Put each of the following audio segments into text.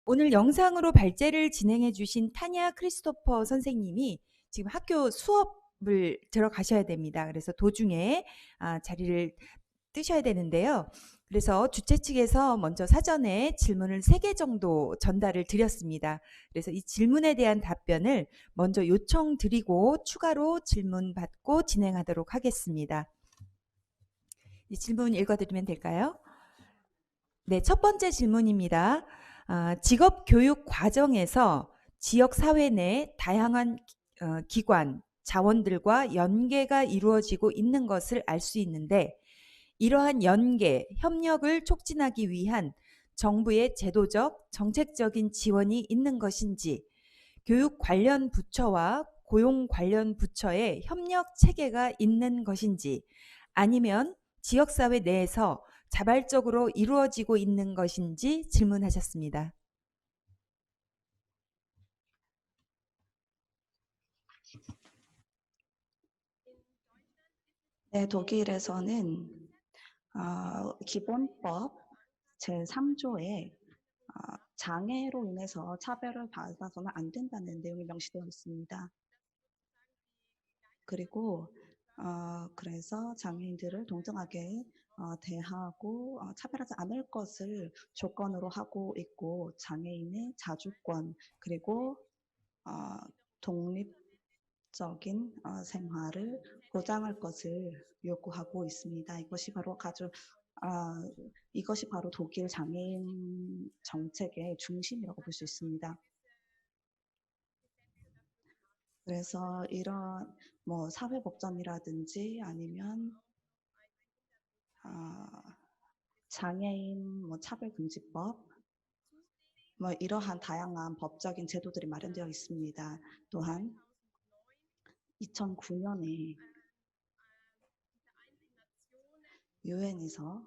오늘 영상으로 발제를 진행해 주신 타냐 크리스토퍼 선생님이 지금 학교 수업을 들어가셔야 됩니다. 그래서 도중에 자리를 뜨셔야 되는데요. 그래서 주최 측에서 먼저 사전에 질문을 3개 정도 전달을 드렸습니다. 그래서 이 질문에 대한 답변을 먼저 요청드리고 추가로 질문 받고 진행하도록 하겠습니다. 이 질문 읽어드리면 될까요? 네, 첫 번째 질문입니다. 직업 교육 과정에서 지역 사회 내 다양한 기관, 자원들과 연계가 이루어지고 있는 것을 알 수 있는데 이러한 연계, 협력을 촉진하기 위한 정부의 제도적, 정책적인 지원이 있는 것인지, 교육 관련 부처와 고용 관련 부처의 협력 체계가 있는 것인지, 아니면 지역사회 내에서 자발적으로 이루어지고 있는 것인지 질문하셨습니다. 네, 독일에서는 기본법 제3조에 장애로 인해서 차별을 받아서는 안 된다는 내용이 명시되어 있습니다. 그리고 그래서 장애인들을 동등하게 대하고 차별하지 않을 것을 조건으로 하고 있고, 장애인의 자주권 그리고 독립적인 생활을 보장할 것을 요구하고 있습니다. 이것이 바로 독일 장애인 정책의 중심이라고 볼 수 있습니다. 그래서 이런 사회복지라든지 아니면 장애인 차별금지법, 이러한 다양한 법적인 제도들이 마련되어 있습니다. 또한 2009년에 유엔에서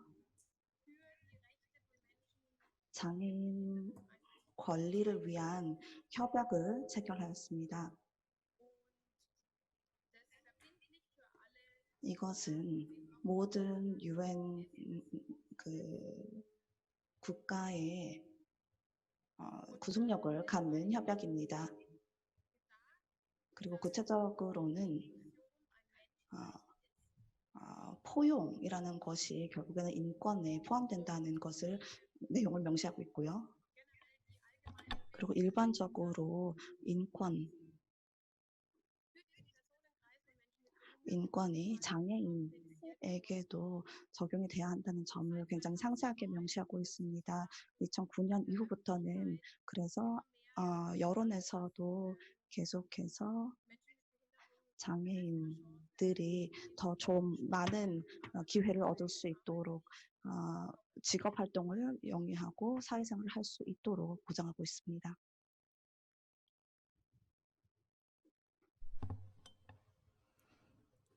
장애인 권리를 위한 협약을 체결하였습니다. 이것은 모든 유엔 국가의 구속력을 갖는 협약입니다. 그리고 구체적으로는 포용이라는 것이 결국에는 인권에 포함된다는 것을 내용을 명시하고 있고요. 그리고 일반적으로 인권이 장애인에게도 적용이 돼야 한다는 점을 굉장히 상세하게 명시하고 있습니다. 2009년 이후부터는 그래서 여론에서도 계속해서 장애인들이 더 좀 많은 기회를 얻을 수 있도록 직업 활동을 영위하고 사회생활을 할 수 있도록 보장하고 있습니다.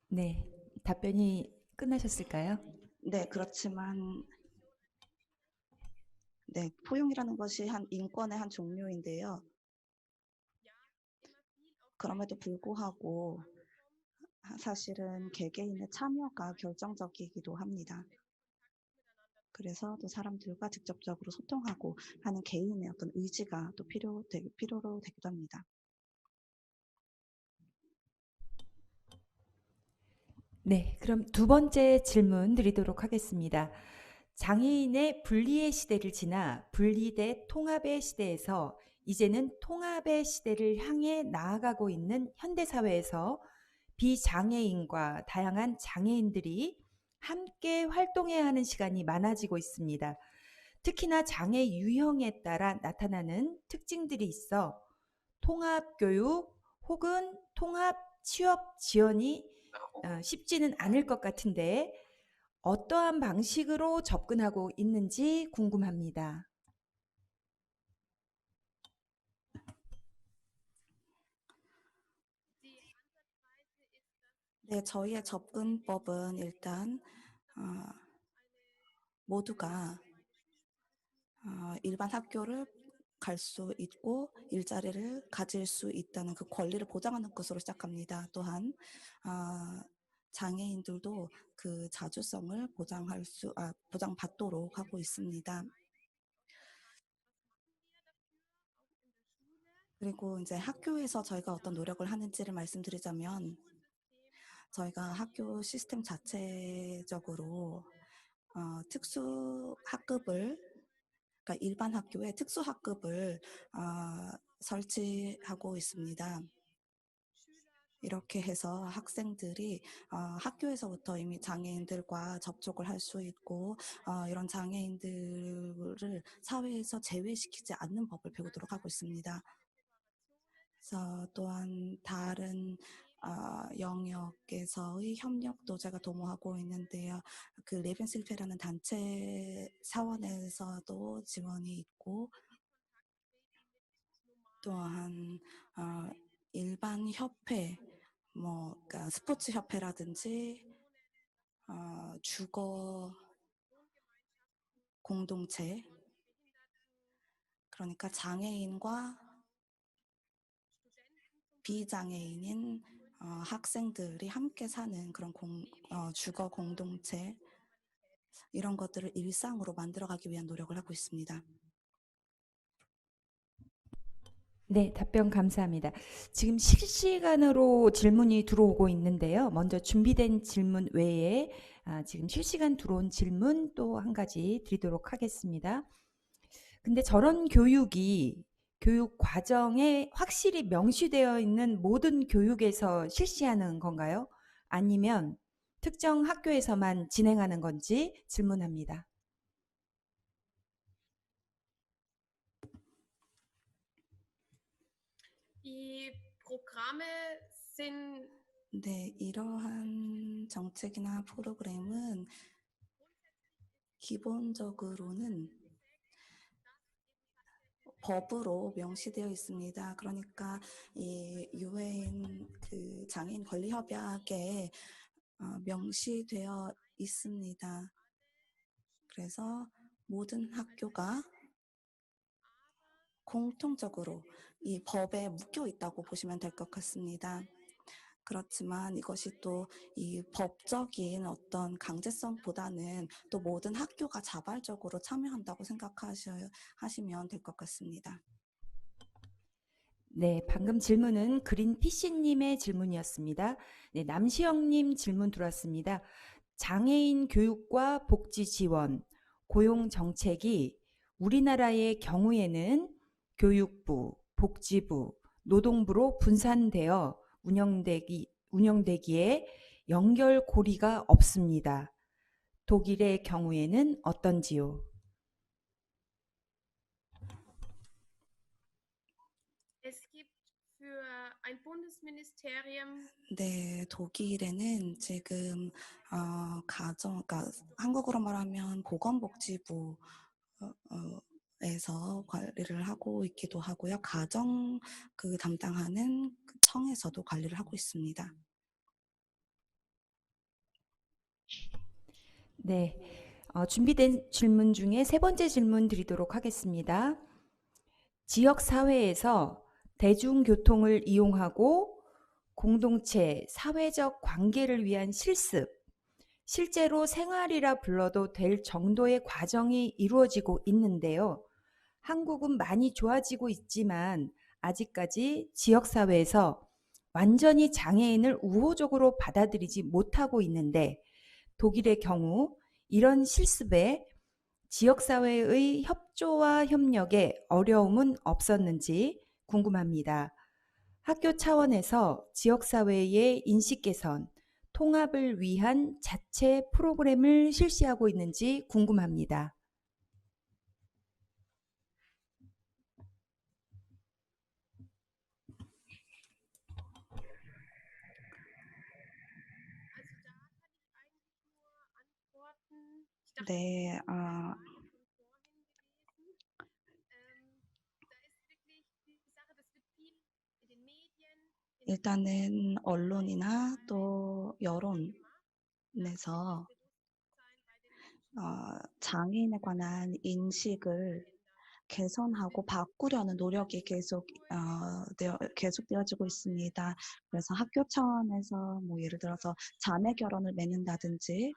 네, 답변이 끝나셨을까요? 네, 그렇지만 포용이라는 것이 인권의 한 종류인데요. 그럼에도 불구하고 사실은 개개인의 참여가 결정적이기도 합니다. 그래서 또 사람들과 직접적으로 소통하고 하는 개인의 어떤 의지가 또 필요로 되기도 합니다. 네, 그럼 두 번째 질문 드리도록 하겠습니다. 장애인의 분리의 시대를 지나 분리대 통합의 시대에서 이제는 통합의 시대를 향해 나아가고 있는 현대사회에서 비장애인과 다양한 장애인들이 함께 활동해야 하는 시간이 많아지고 있습니다. 특히나 장애 유형에 따라 나타나는 특징들이 있어 통합교육 혹은 통합 취업 지원이 쉽지는 않을 것 같은데 어떠한 방식으로 접근하고 있는지 궁금합니다. 네, 저희의 접근법은 일단 모두가 일반 학교를 갈 수 있고 일자리를 가질 수 있다는 그 권리를 보장하는 것으로 시작합니다. 또한 장애인들도 그 자주성을 보장받도록 하고 있습니다. 그리고 이제 학교에서 저희가 어떤 노력을 하는지를 말씀드리자면 저희가 학교 시스템 자체적으로 특수 학급을 그러니까 일반 학교에 특수 학급을 설치하고 있습니다. 이렇게 해서 학생들이 학교에서부터 이미 장애인들과 접촉을 할 수 있고 이런 장애인들을 사회에서 제외시키지 않는 법을 배우도록 하고 있습니다. 그래서 또한 다른 영역에서의 협력도 제가 도모하고 있는데요. 그 레벤실페라는 단체 사원에서도 지원이 있고 또한 일반 협회, 그러니까 스포츠 협회라든지 주거 공동체, 그러니까 장애인과 비장애인인 학생들이 함께 사는 그런 주거 공동체 이런 것들을 일상으로 만들어가기 위한 노력을 하고 있습니다. 네, 답변 감사합니다. 지금 실시간으로 질문이 들어오고 있는데요. 먼저 준비된 질문 외에 지금 실시간 들어온 질문 또 한 가지 드리도록 하겠습니다. 근데 저런 교육이 교육 과정에 확실히 명시되어 있는 모든 교육에서 실시하는 건가요? 아니면 특정 학교에서만 진행하는 건지 질문합니다. Die Programme sind 네, 이러한 정책이나 프로그램은 기본적으로는 법으로 명시되어 있습니다. 그러니까 이 유엔 그 장애인 권리 협약에 명시되어 있습니다. 그래서 모든 학교가 공통적으로 이 법에 묶여 있다고 보시면 될 것 같습니다. 그렇지만 이것이 또 이 법적인 어떤 강제성보다는 또 모든 학교가 자발적으로 참여한다고 생각하시면 될 것 같습니다. 네, 방금 질문은 그린피쉬님의 질문이었습니다. 네, 남시영님 질문 들어왔습니다. 장애인 교육과 복지 지원, 고용 정책이 우리나라의 경우에는 교육부, 복지부, 노동부로 분산되어 운영되기에 연결고리가 없습니다. 독일의 경우에는 어떤지요? es gibt für ein Bundesministerium 네, 독일에는 지금 그러니까 한국어로 말하면 보건복지부 에서 관리를 하고 있기도 하고요. 가정 담당하는 그 청에서도 관리를 하고 있습니다. 네, 준비된 질문 중에 세 번째 질문 드리도록 하겠습니다. 지역 사회에서 대중교통을 이용하고 공동체, 사회적 관계를 위한 실습, 실제로 생활이라 불러도 될 정도의 과정이 이루어지고 있는데요. 한국은 많이 좋아지고 있지만 아직까지 지역사회에서 완전히 장애인을 우호적으로 받아들이지 못하고 있는데 독일의 경우 이런 실습에 지역사회의 협조와 협력에 어려움은 없었는지 궁금합니다. 학교 차원에서 지역사회의 인식 개선, 통합을 위한 자체 프로그램을 실시하고 있는지 궁금합니다. 네, 일단은 언론이나 또 여론에서 장애인에 관한 인식을 개선하고 바꾸려는 노력이 계속되어지고 있습니다. 그래서 학교 차원에서 예를 들어서 자매 결혼을 맺는다든지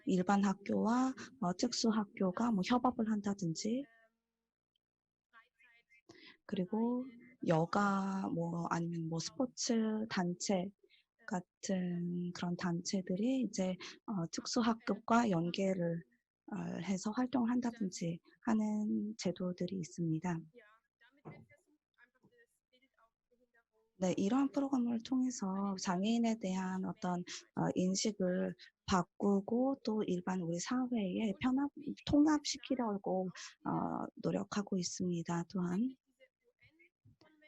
일반 학교와 특수 학교가 협업을 한다든지 그리고 여가 뭐 아니면 뭐 스포츠 단체 같은 그런 단체들이 이제 특수학급과 연계를 해서 활동을 한다든지 하는 제도들이 있습니다. Ja, damit wird versucht, einfach das Bild auf Behinderung 네, 이러한 프로그램을 통해서 장애인에 대한 어떤 인식을 바꾸고 또 일반 우리 사회에 통합시키려고 노력하고 있습니다. 또한 eigentlich diese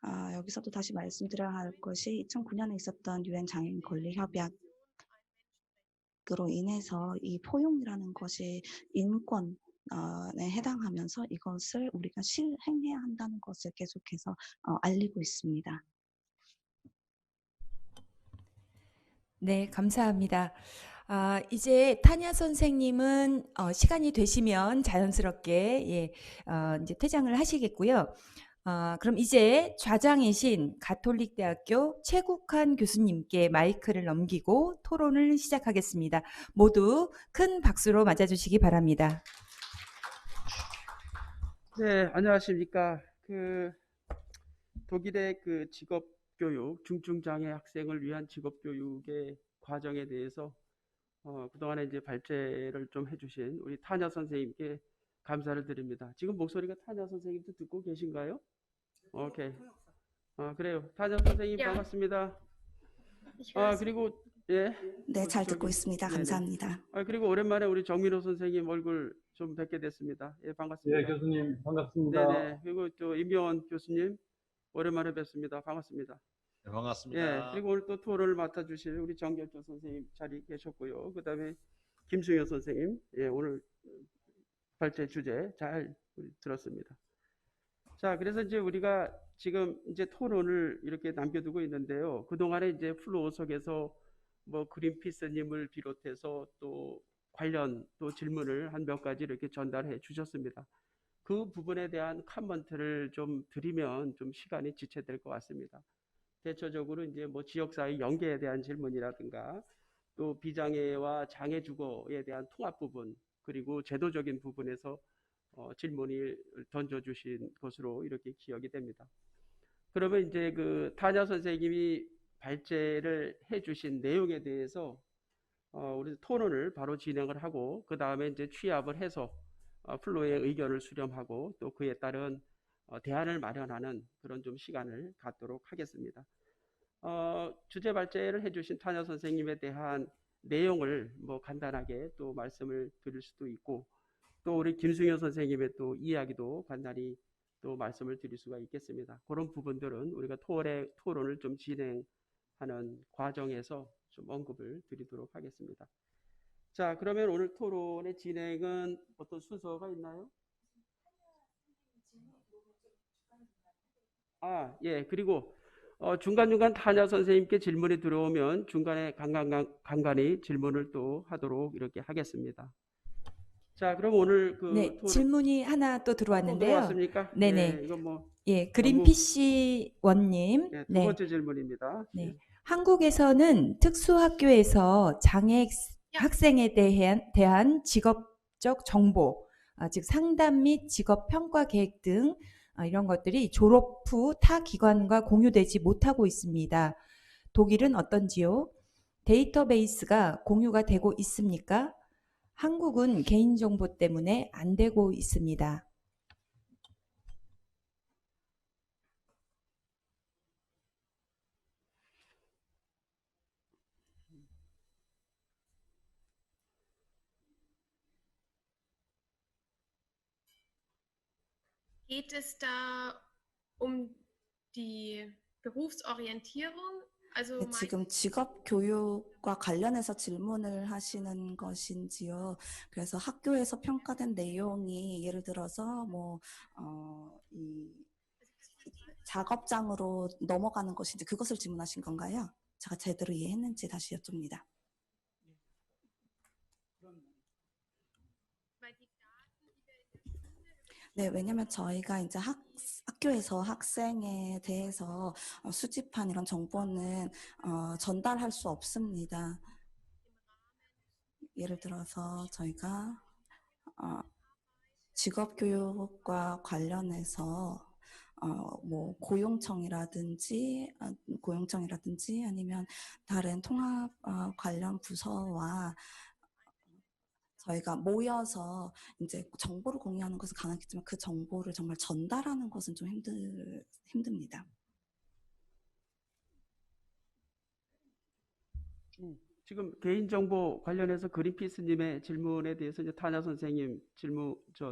UN-Konvention 여기서도 다시 말씀드려야 할 것이 2009년에 있었던 유엔 장애인 권리 협약 ein Menschenrecht. 으로 인해서 이 포용이라는 것이 인권에 해당하면서 이것을 우리가 실행해야 한다는 것을 계속해서 알리고 있습니다. 네, 감사합니다. 이제 타냐 선생님은 시간이 되시면 자연스럽게 이제 퇴장을 하시겠고요. 그럼 이제 좌장이신 가톨릭대학교 최국환 교수님께 마이크를 넘기고 토론을 시작하겠습니다. 모두 큰 박수로 맞아주시기 바랍니다. 네, 안녕하십니까. 독일의 직업교육, 중증장애 학생을 위한 직업교육의 과정에 대해서 그동안에 이제 발제를 좀 해주신 우리 타냐 선생님께 감사를 드립니다. 지금 목소리가 타냐 선생님도 듣고 계신가요? 오케이. 그래요. 타냐 선생님 야. 반갑습니다. Ich höre es. 그리고 예. 네, 잘 듣고 있습니다. 네네. 감사합니다. 그리고 오랜만에 우리 정민호 선생님 얼굴 좀 뵙게 됐습니다. 예, 반갑습니다. 예, 교수님 반갑습니다. 네네. 그리고 또 임병원 교수님 오랜만에 뵙습니다. 반갑습니다. 네, 반갑습니다. 예, 그리고 오늘 또 토론을 맡아주실 우리 정결조 선생님 자리 계셨고요. 그 다음에 김승현 선생님, 예, 오늘 발제 주제 잘 들었습니다. 자, 그래서 이제 우리가 지금 이제 토론을 이렇게 남겨두고 있는데요. 그동안에 이제 플로우 속에서 뭐 그린피스님을 비롯해서 또 관련 또 질문을 한 몇 가지 이렇게 전달해 주셨습니다. 그 부분에 대한 커멘트를 좀 드리면 좀 시간이 지체될 것 같습니다. 대체적으로 이제 뭐 지역사회 연계에 대한 질문이라든가 또 비장애와 장애 주거에 대한 통합 부분 그리고 제도적인 부분에서 질문을 던져주신 것으로 이렇게 기억이 됩니다. 그러면 이제 타냐 선생님이 발제를 해주신 내용에 대해서 우리 토론을 바로 진행을 하고 그 다음에 이제 취합을 해서 플로의 의견을 수렴하고 또 그에 따른 대안을 마련하는 그런 좀 시간을 갖도록 하겠습니다. 주제 발제를 해주신 타냐 선생님에 대한 내용을 뭐 간단하게 또 말씀을 드릴 수도 있고 또 우리 김승현 선생님의 또 이야기도 간단히 또 말씀을 드릴 수가 있겠습니다. 그런 부분들은 우리가 토론을 좀 진행하는 과정에서 좀 언급을 드리도록 하겠습니다. 자, 그러면 오늘 토론의 진행은 어떤 순서가 있나요? 예, 그리고 중간중간 타냐 선생님께 질문이 들어오면 중간에 간간히 질문을 또 하도록 이렇게 하겠습니다. 자, 그럼 오늘 네, 토론 질문이 하나 또 들어왔는데요. 들어왔습니까? 네네. 예, 이건 뭐 그린피쉬 원님. 예, 두 번째 질문입니다. 네. 예. 한국에서는 특수학교에서 장애 학생에 대한 직업적 정보, 즉 상담 및 직업 평가 계획 등 이런 것들이 졸업 후 타 기관과 공유되지 못하고 있습니다. 독일은 어떤지요? 데이터베이스가 공유가 되고 있습니까? 한국은 개인정보 때문에 안 되고 있습니다. Geht es da um die Berufsorientierung? Also 네, 지금 직업 교육과 관련해서 질문을 하시는 것인지요. 그래서 학교에서 평가된 내용이 예를 들어서 이 작업장으로 넘어가는 것인지 그것을 질문하신 건가요? 제가 제대로 이해했는지 다시 여쭙니다. weil die Daten, die wir in der Schule 네, 왜냐면 저희가 이제 학교에서 학생에 대해서 수집한 이런 정보는 전달할 수 없습니다. 예를 들어서 저희가 직업교육과 관련해서 뭐 고용청이라든지 아니면 다른 통합 관련 부서와 저희가 모여서 이제 정보를 공유하는 것은 가능했지만 그 정보를 정말 전달하는 것은 좀 힘듭니다. 지금 개인정보 관련해서 그린피스님의 질문에 대해서 이제 타냐 선생님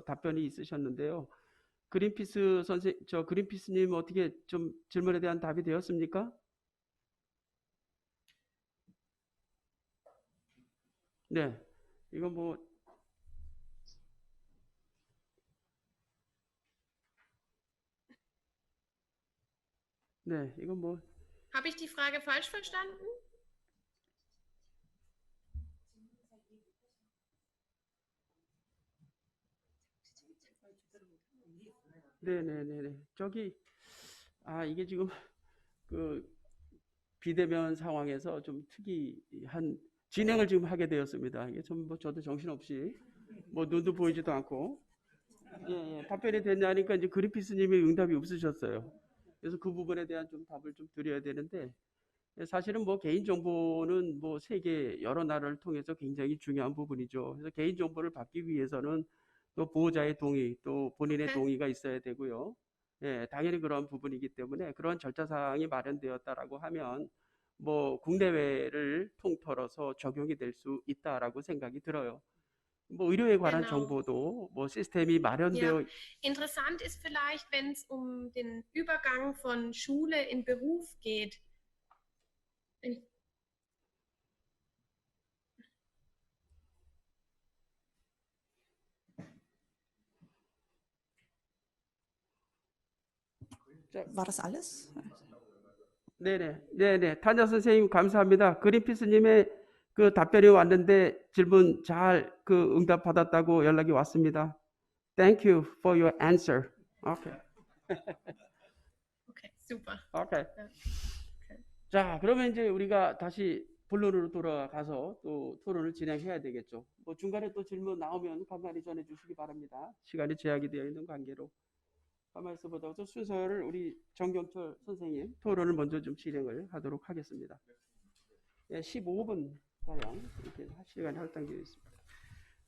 답변이 있으셨는데요. 그린피스님 어떻게 좀 질문에 대한 답이 되었습니까? 네, 이거 뭐 네, 이거 뭐 Habe ich die Frage falsch verstanden? 네네네네. 이게 지금 그 비대면 상황에서 좀 특이한 진행을 지금 하게 되었습니다. 이게 저도 정신없이 눈도 보이지도 않고 답변이 됐냐니까 이제 그린피스님이 응답이 없으셨어요. 그래서 그 부분에 대한 좀 답을 좀 드려야 되는데 사실은 개인정보는 세계 여러 나라를 통해서 굉장히 중요한 부분이죠. 그래서 개인정보를 받기 위해서는 또 보호자의 동의, 또 본인의 동의가 있어야 되고요. 당연히 그런 부분이기 때문에 그런 절차사항이 마련되었다라고 하면 국내외를 통틀어서 적용이 될 수 있다라고 생각이 들어요. 의료에 관한 Genau. 정보도 시스템이 마련되어 Ja, interessant ist vielleicht, wenn es um den Übergang von Schule in Beruf geht. War das alles? 네네. 타냐 선생님 감사합니다. 그린피스님의 그 답변이 왔는데 질문 잘 응답 받았다고 연락이 왔습니다. Thank you for your answer. Okay. Okay, super. Okay. Ja. 자, 그러면 이제 우리가 다시 본론으로 돌아가서 또 토론을 진행해야 되겠죠. 중간에 또 질문 나오면 간단히 전해 주시기 바랍니다. 시간이 제약이 되어 있는 관계로. 가만히 있어보다가 순서를 우리 정경철 선생님 토론을 먼저 좀 진행을 하도록 하겠습니다. 15분 가량 이렇게 시간이 할당되어 있습니다.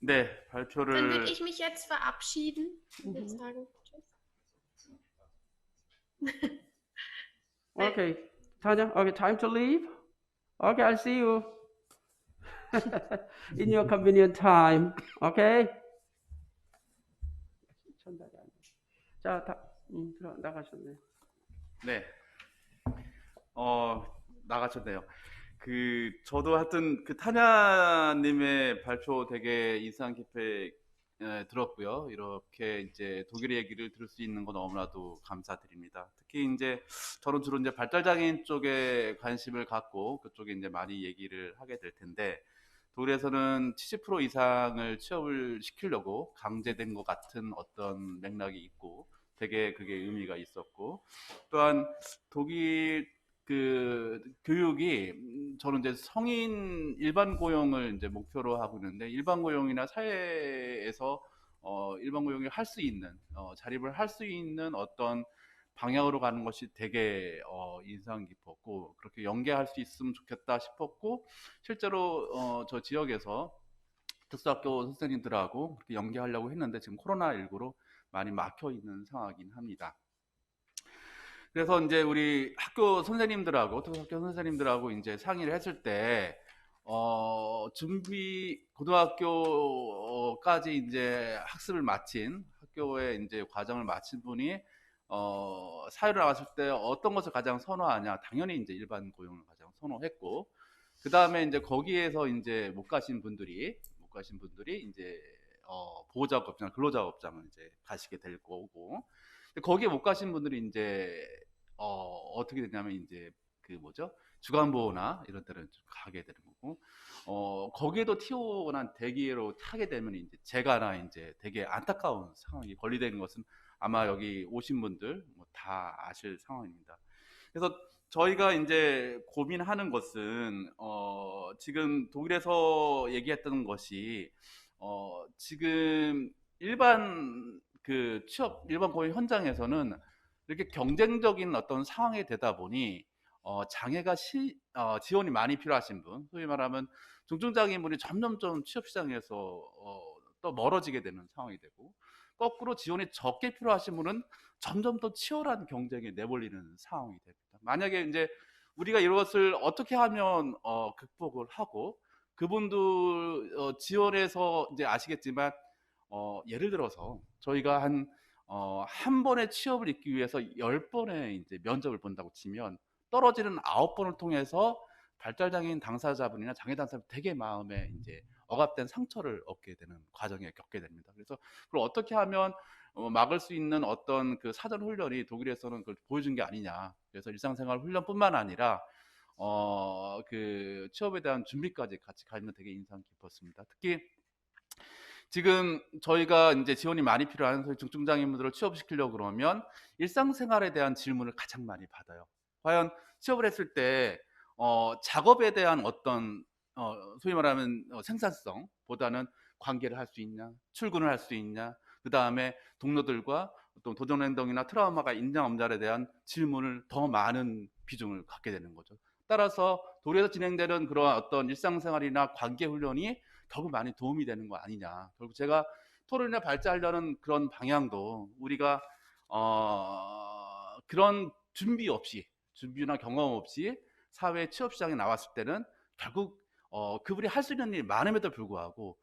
네, Dann würde 발표를 ich mich jetzt verabschieden und würde sagen Tschüss. Okay, Tanya, okay, time to leave. Okay, I'll see you in your convenient time. Okay. 자, 나가셨네. 네, 나가셨네요. 저도 하여튼 타냐님의 발표 되게 인상 깊게 들었고요. 이렇게 이제 독일의 얘기를 들을 수 있는 건 너무나도 감사드립니다. 특히 이제 저는 주로 이제 발달장애인 쪽에 관심을 갖고 그쪽에 이제 많이 얘기를 하게 될 텐데 독일에서는 70% 이상을 취업을 시키려고 강제된 것 같은 어떤 맥락이 있고 되게 그게 의미가 있었고 또한 독일 교육이 저는 이제 성인 일반 고용을 이제 목표로 하고 있는데 일반 고용이나 사회에서 일반 고용을 할 수 있는 자립을 할 수 있는 어떤 방향으로 가는 것이 되게 인상 깊었고 그렇게 연계할 수 있으면 좋겠다 싶었고 실제로 저 지역에서 특수학교 선생님들하고 그렇게 연계하려고 했는데 지금 코로나19로 많이 막혀 있는 상황이긴 합니다. 그래서 이제 우리 학교 선생님들하고 특수학교 선생님들하고 이제 상의를 했을 때 고등학교까지 이제 학습을 마친 학교에 이제 과정을 마친 분이 사회로 나왔을 때 어떤 것을 가장 선호하냐? 당연히 이제 일반 고용을 가장 선호했고 그 다음에 이제 거기에서 이제 못 가신 분들이 이제 보호작업장, 근로작업장을 이제 가시게 될 거고 거기에 못 가신 분들이 이제 어떻게 되냐면 이제 주간보호나 이런 데를 좀 가게 되는 거고 거기에도 T1 대기로 타게 되면 이제 제가나 이제 되게 안타까운 상황이 권리되는 것은 아마 여기 오신 분들 다 아실 상황입니다. 그래서 저희가 이제 고민하는 것은 지금 독일에서 얘기했던 것이 지금 일반 취업 일반 고용 현장에서는 이렇게 경쟁적인 어떤 상황이 되다 보니 지원이 많이 필요하신 분, 소위 말하면 중증장애인분이 점점점 취업 시장에서 또 멀어지게 되는 상황이 되고, 거꾸로 지원이 적게 필요하신 분은 점점 더 치열한 경쟁에 내몰리는 상황이 됩니다. 만약에 이제 우리가 이것을 어떻게 하면 극복을 하고, 그분들 지원에서 이제 아시겠지만 예를 들어서 저희가 한 번의 취업을 잊기 위해서 10번의 이제 면접을 본다고 치면 떨어지는 9번을 통해서 발달장애인 당사자분이나 장애 당사자분 되게 마음에 이제 억압된 상처를 얻게 되는 과정에 겪게 됩니다. 그래서 그걸 어떻게 하면 막을 수 있는 어떤 그 사전 훈련이 독일에서는 그걸 보여준 게 아니냐. 그래서 일상생활 훈련뿐만 아니라 그 취업에 대한 준비까지 같이 가면 되게 인상 깊었습니다. 특히 지금 저희가 이제 지원이 많이 필요한 소위 중증장애인분들을 취업시키려고 그러면 일상생활에 대한 질문을 가장 많이 받아요. 과연 취업을 했을 때 작업에 대한 어떤 소위 말하면 생산성보다는 관계를 할 수 있냐, 출근을 할 수 있냐, 그 다음에 동료들과 또 도전행동이나 트라우마가 있냐 없냐에 대한 질문을 더 많은 비중을 갖게 되는 거죠. 따라서 도리에서 진행되는 그런 어떤 일상생활이나 관계 훈련이 결국 많이 도움이 되는 거 아니냐. 결국 제가 토론에 발제하려는 그런 방향도 우리가 그런 준비나 경험 없이 사회 취업 시장에 나왔을 때는 결국 그분이 할 수 있는 일이 많음에도 불구하고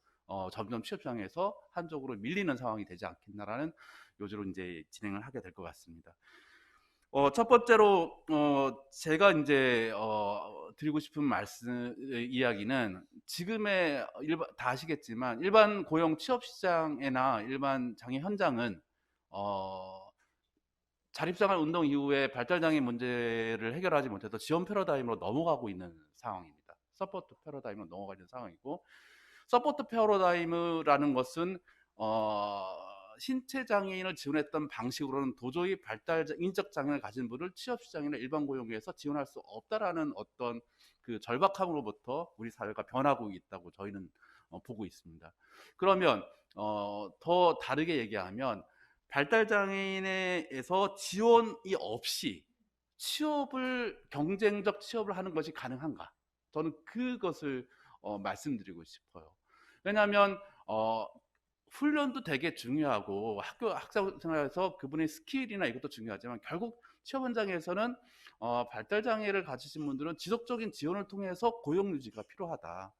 점점 취업 시장에서 한쪽으로 밀리는 상황이 되지 않겠나라는 요지로 이제 진행을 하게 될 것 같습니다. 첫 번째로 제가 이제 드리고 싶은 이야기는 지금의 다 아시겠지만 일반 고용 취업 시장이나 일반 장애 현장은 자립생활 운동 이후에 발달장애 문제를 해결하지 못해서 지원 패러다임으로 넘어가고 있는 상황입니다. 서포트 패러다임으로 넘어가 있는 상황이고, 서포트 패러다임이라는 것은 신체 장애인을 지원했던 방식으로는 도저히 인적 장애를 가진 분을 취업 시장이나 일반 고용에서 지원할 수 없다라는 어떤 그 절박함으로부터 우리 사회가 변하고 있다고 저희는 보고 있습니다. 그러면 더 다르게 얘기하면 발달장애인에서 지원이 없이 경쟁적 취업을 하는 것이 가능한가? 저는 그것을 말씀드리고 싶어요. 왜냐하면 훈련도 되게 중요하고 학교 생활에서 그분의 스킬이나 이것도 중요하지만 결국 취업 현장에서는 발달장애를 가지신 분들은 지속적인 지원을 통해서 고용 유지가 필요하다.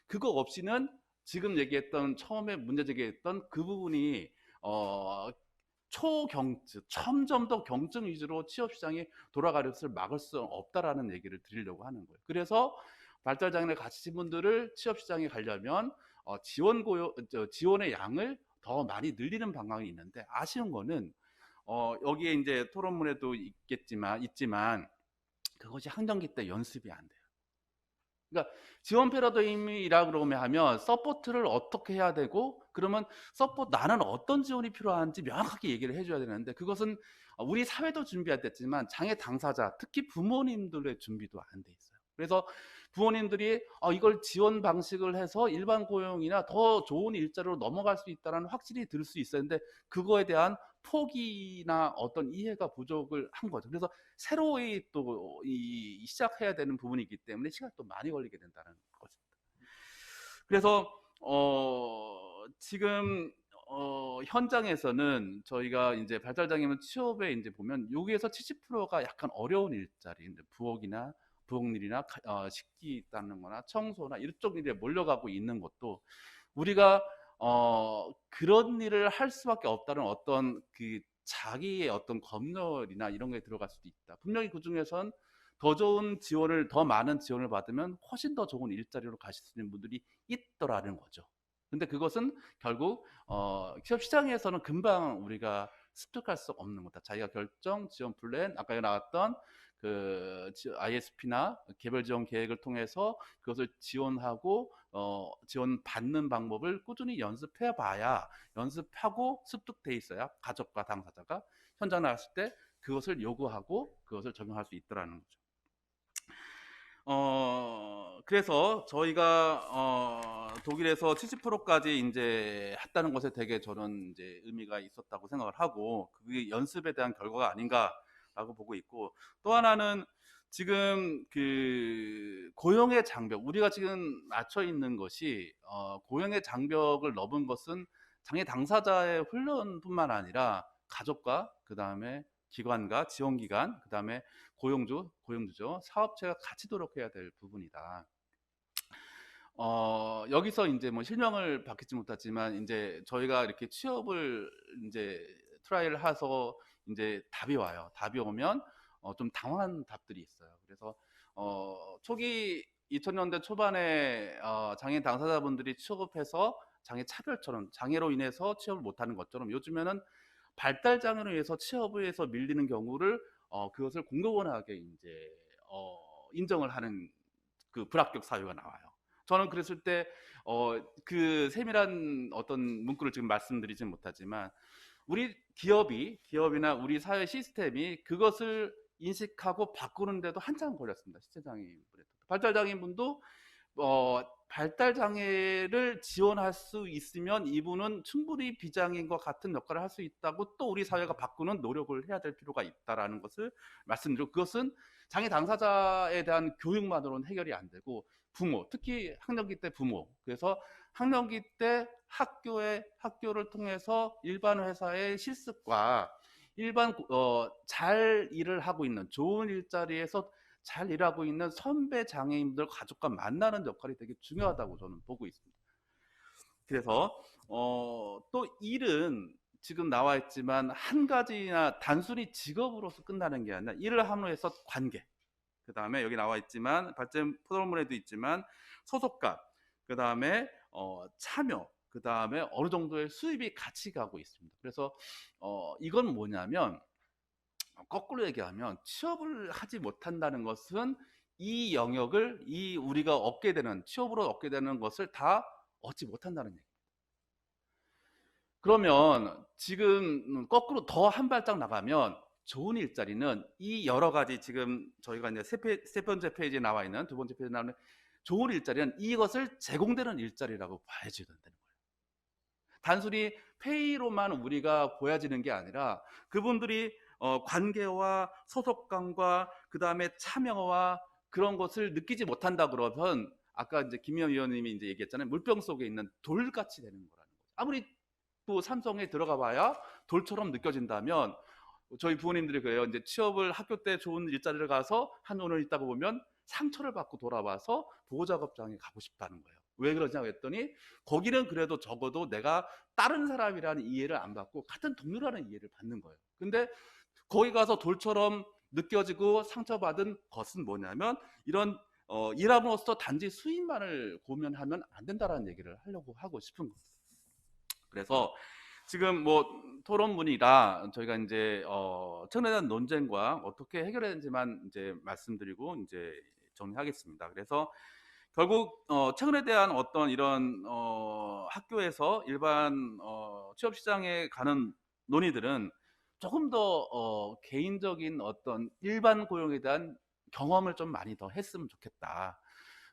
그거 없이는 지금 얘기했던 처음에 문제 제기했던 그 부분이 점점 더 경쟁 위주로 취업 시장이 돌아가는 것을 막을 수 없다라는 얘기를 드리려고 하는 거예요. 그래서 발달장애를 가지신 분들을 취업 시장에 가려면 지원의 양을 더 많이 늘리는 방향이 있는데, 아쉬운 거는 여기에 이제 토론문에도 있지만 그것이 학년기 때 연습이 안 돼요. 그러니까 지원 패러다임이라 그러면 하면 서포트를 어떻게 해야 되고, 그러면 나는 어떤 지원이 필요한지 명확하게 얘기를 해줘야 되는데, 그것은 우리 사회도 준비가 됐지만 장애 당사자, 특히 부모님들의 준비도 안 돼 있어요. 그래서 부모님들이 이걸 지원 방식을 해서 일반 고용이나 더 좋은 일자리로 넘어갈 수 있다는 확실히 들을 수 있었는데, 그거에 대한 포기나 어떤 이해가 부족을 한 거죠. 그래서 새로이 또 시작해야 되는 부분이기 때문에 시간이 또 많이 걸리게 된다는 것입니다. 그래서 지금 현장에서는 저희가 이제 발달장애인 취업에 이제 보면 여기에서 70%가 약간 어려운 일자리, 부엌일이나 식기 닦는 거나 청소나 이쪽 일에 몰려가고 있는 것도 우리가 그런 일을 할 수밖에 없다는 어떤 그 자기의 어떤 검열이나 이런 게 들어갈 수도 있다. 분명히 그 중에선 더 많은 지원을 받으면 훨씬 더 좋은 일자리로 가실 수 있는 분들이 있더라는 거죠. 근데 그것은 결국 취업 시장에서는 금방 우리가 습득할 수 없는 거다. 자기가 지원 플랜, 아까 나왔던 그 ISP나 개별 지원 계획을 통해서 그것을 지원하고 지원받는 방법을 꾸준히 연습하고 습득돼 있어야 가족과 당사자가 현장 나갔을 때 그것을 요구하고 그것을 적용할 수 있더라는 거죠. 그래서 저희가 독일에서 70%까지 이제 했다는 것에 되게 저는 이제 의미가 있었다고 생각을 하고 그게 연습에 대한 결과가 아닌가라고 보고 있고, 또 하나는 지금 그 고용의 장벽, 우리가 지금 맞춰 있는 것이 고용의 장벽을 넘은 것은 장애 당사자의 훈련뿐만 아니라 가족과 그 다음에 기관과 지원기관, 그 다음에 고용주죠. 사업체가 같이 노력해야 될 부분이다. 여기서 이제 뭐 실명을 밝히지 못하지만 이제 저희가 이렇게 취업을 이제 트라이를 해서 이제 답이 와요. 답이 오면 좀 당황한 답들이 있어요. 그래서 초기 2000년대 초반에 장애 당사자분들이 취업해서 장애 차별처럼 장애로 인해서 취업을 못하는 것처럼 요즘에는 발달 장애로 인해서 취업을 해서 밀리는 경우를 그것을 공공연하게 이제 인정을 하는 그 불합격 사유가 나와요. 저는 그랬을 때 그 세밀한 어떤 문구를 지금 말씀드리진 못하지만 우리 기업이나 우리 사회 시스템이 그것을 인식하고 바꾸는데도 한참 걸렸습니다. 시체장애인분들, 발달장애인분도 발달장애를 지원할 수 있으면 이분은 충분히 비장애인과 같은 역할을 할 수 있다고 또 우리 사회가 바꾸는 노력을 해야 될 필요가 있다라는 것을 말씀드리고, 그것은 장애 당사자에 대한 교육만으로는 해결이 안 되고 부모, 특히 학령기 때 부모, 그래서 학령기 때 학교를 통해서 일반 회사의 실습과 일반 잘 일을 하고 있는 좋은 일자리에서 잘 일하고 있는 선배 장애인들 가족과 만나는 역할이 되게 중요하다고 저는 보고 있습니다. 그래서 또 일은 지금 나와 있지만 한 가지나 단순히 직업으로서 끝나는 게 아니라 일을 함으로 해서 관계, 그 다음에 여기 나와 있지만 발전 포럼문에도 있지만 소속감, 그 다음에 참여, 그 다음에 어느 정도의 수입이 같이 가고 있습니다. 그래서 이건 뭐냐면 거꾸로 얘기하면 취업을 하지 못한다는 것은 이 영역을 우리가 얻게 되는 취업으로 얻게 되는 것을 다 얻지 못한다는 얘기입니다. 그러면 지금 거꾸로 더 한 발짝 나가면 좋은 일자리는 이 여러 가지 지금 저희가 이제 세 번째 페이지에 나와 있는 두 번째 페이지에 나오는 좋은 일자리는 이것을 제공되는 일자리라고 봐야지 된다는 거예요. 단순히 페이로만 우리가 보여지는 게 아니라 그분들이 관계와 소속감과 그 다음에 참여와 그런 것을 느끼지 못한다 그러면 아까 이제 김미영 위원님이 이제 얘기했잖아요. 물병 속에 있는 돌같이 되는 거라는 거죠. 아무리 또 삼성에 들어가 봐야 돌처럼 느껴진다면 저희 부모님들이 그래요. 이제 취업을 학교 때 좋은 일자리를 가서 한 5년 있다가 보면 상처를 받고 돌아와서 보호작업장에 가고 싶다는 거예요. 왜 그러냐고 했더니 거기는 그래도 적어도 내가 다른 사람이라는 이해를 안 받고 같은 동료라는 이해를 받는 거예요. 근데 거기 가서 돌처럼 느껴지고 상처받은 것은 뭐냐면 이런 일함으로써 단지 수입만을 고민하면 안 된다라는 얘기를 하려고 하고 싶은 겁니다. 그래서 지금 뭐 토론문이라 저희가 이제 청년에 대한 논쟁과 어떻게 해결해야 되는지만 이제 말씀드리고 이제 정리하겠습니다. 그래서 결국 청년에 대한 어떤 이런 학교에서 일반 취업 시장에 가는 논의들은 조금 더 개인적인 어떤 일반 고용에 대한 경험을 좀 많이 더 했으면 좋겠다.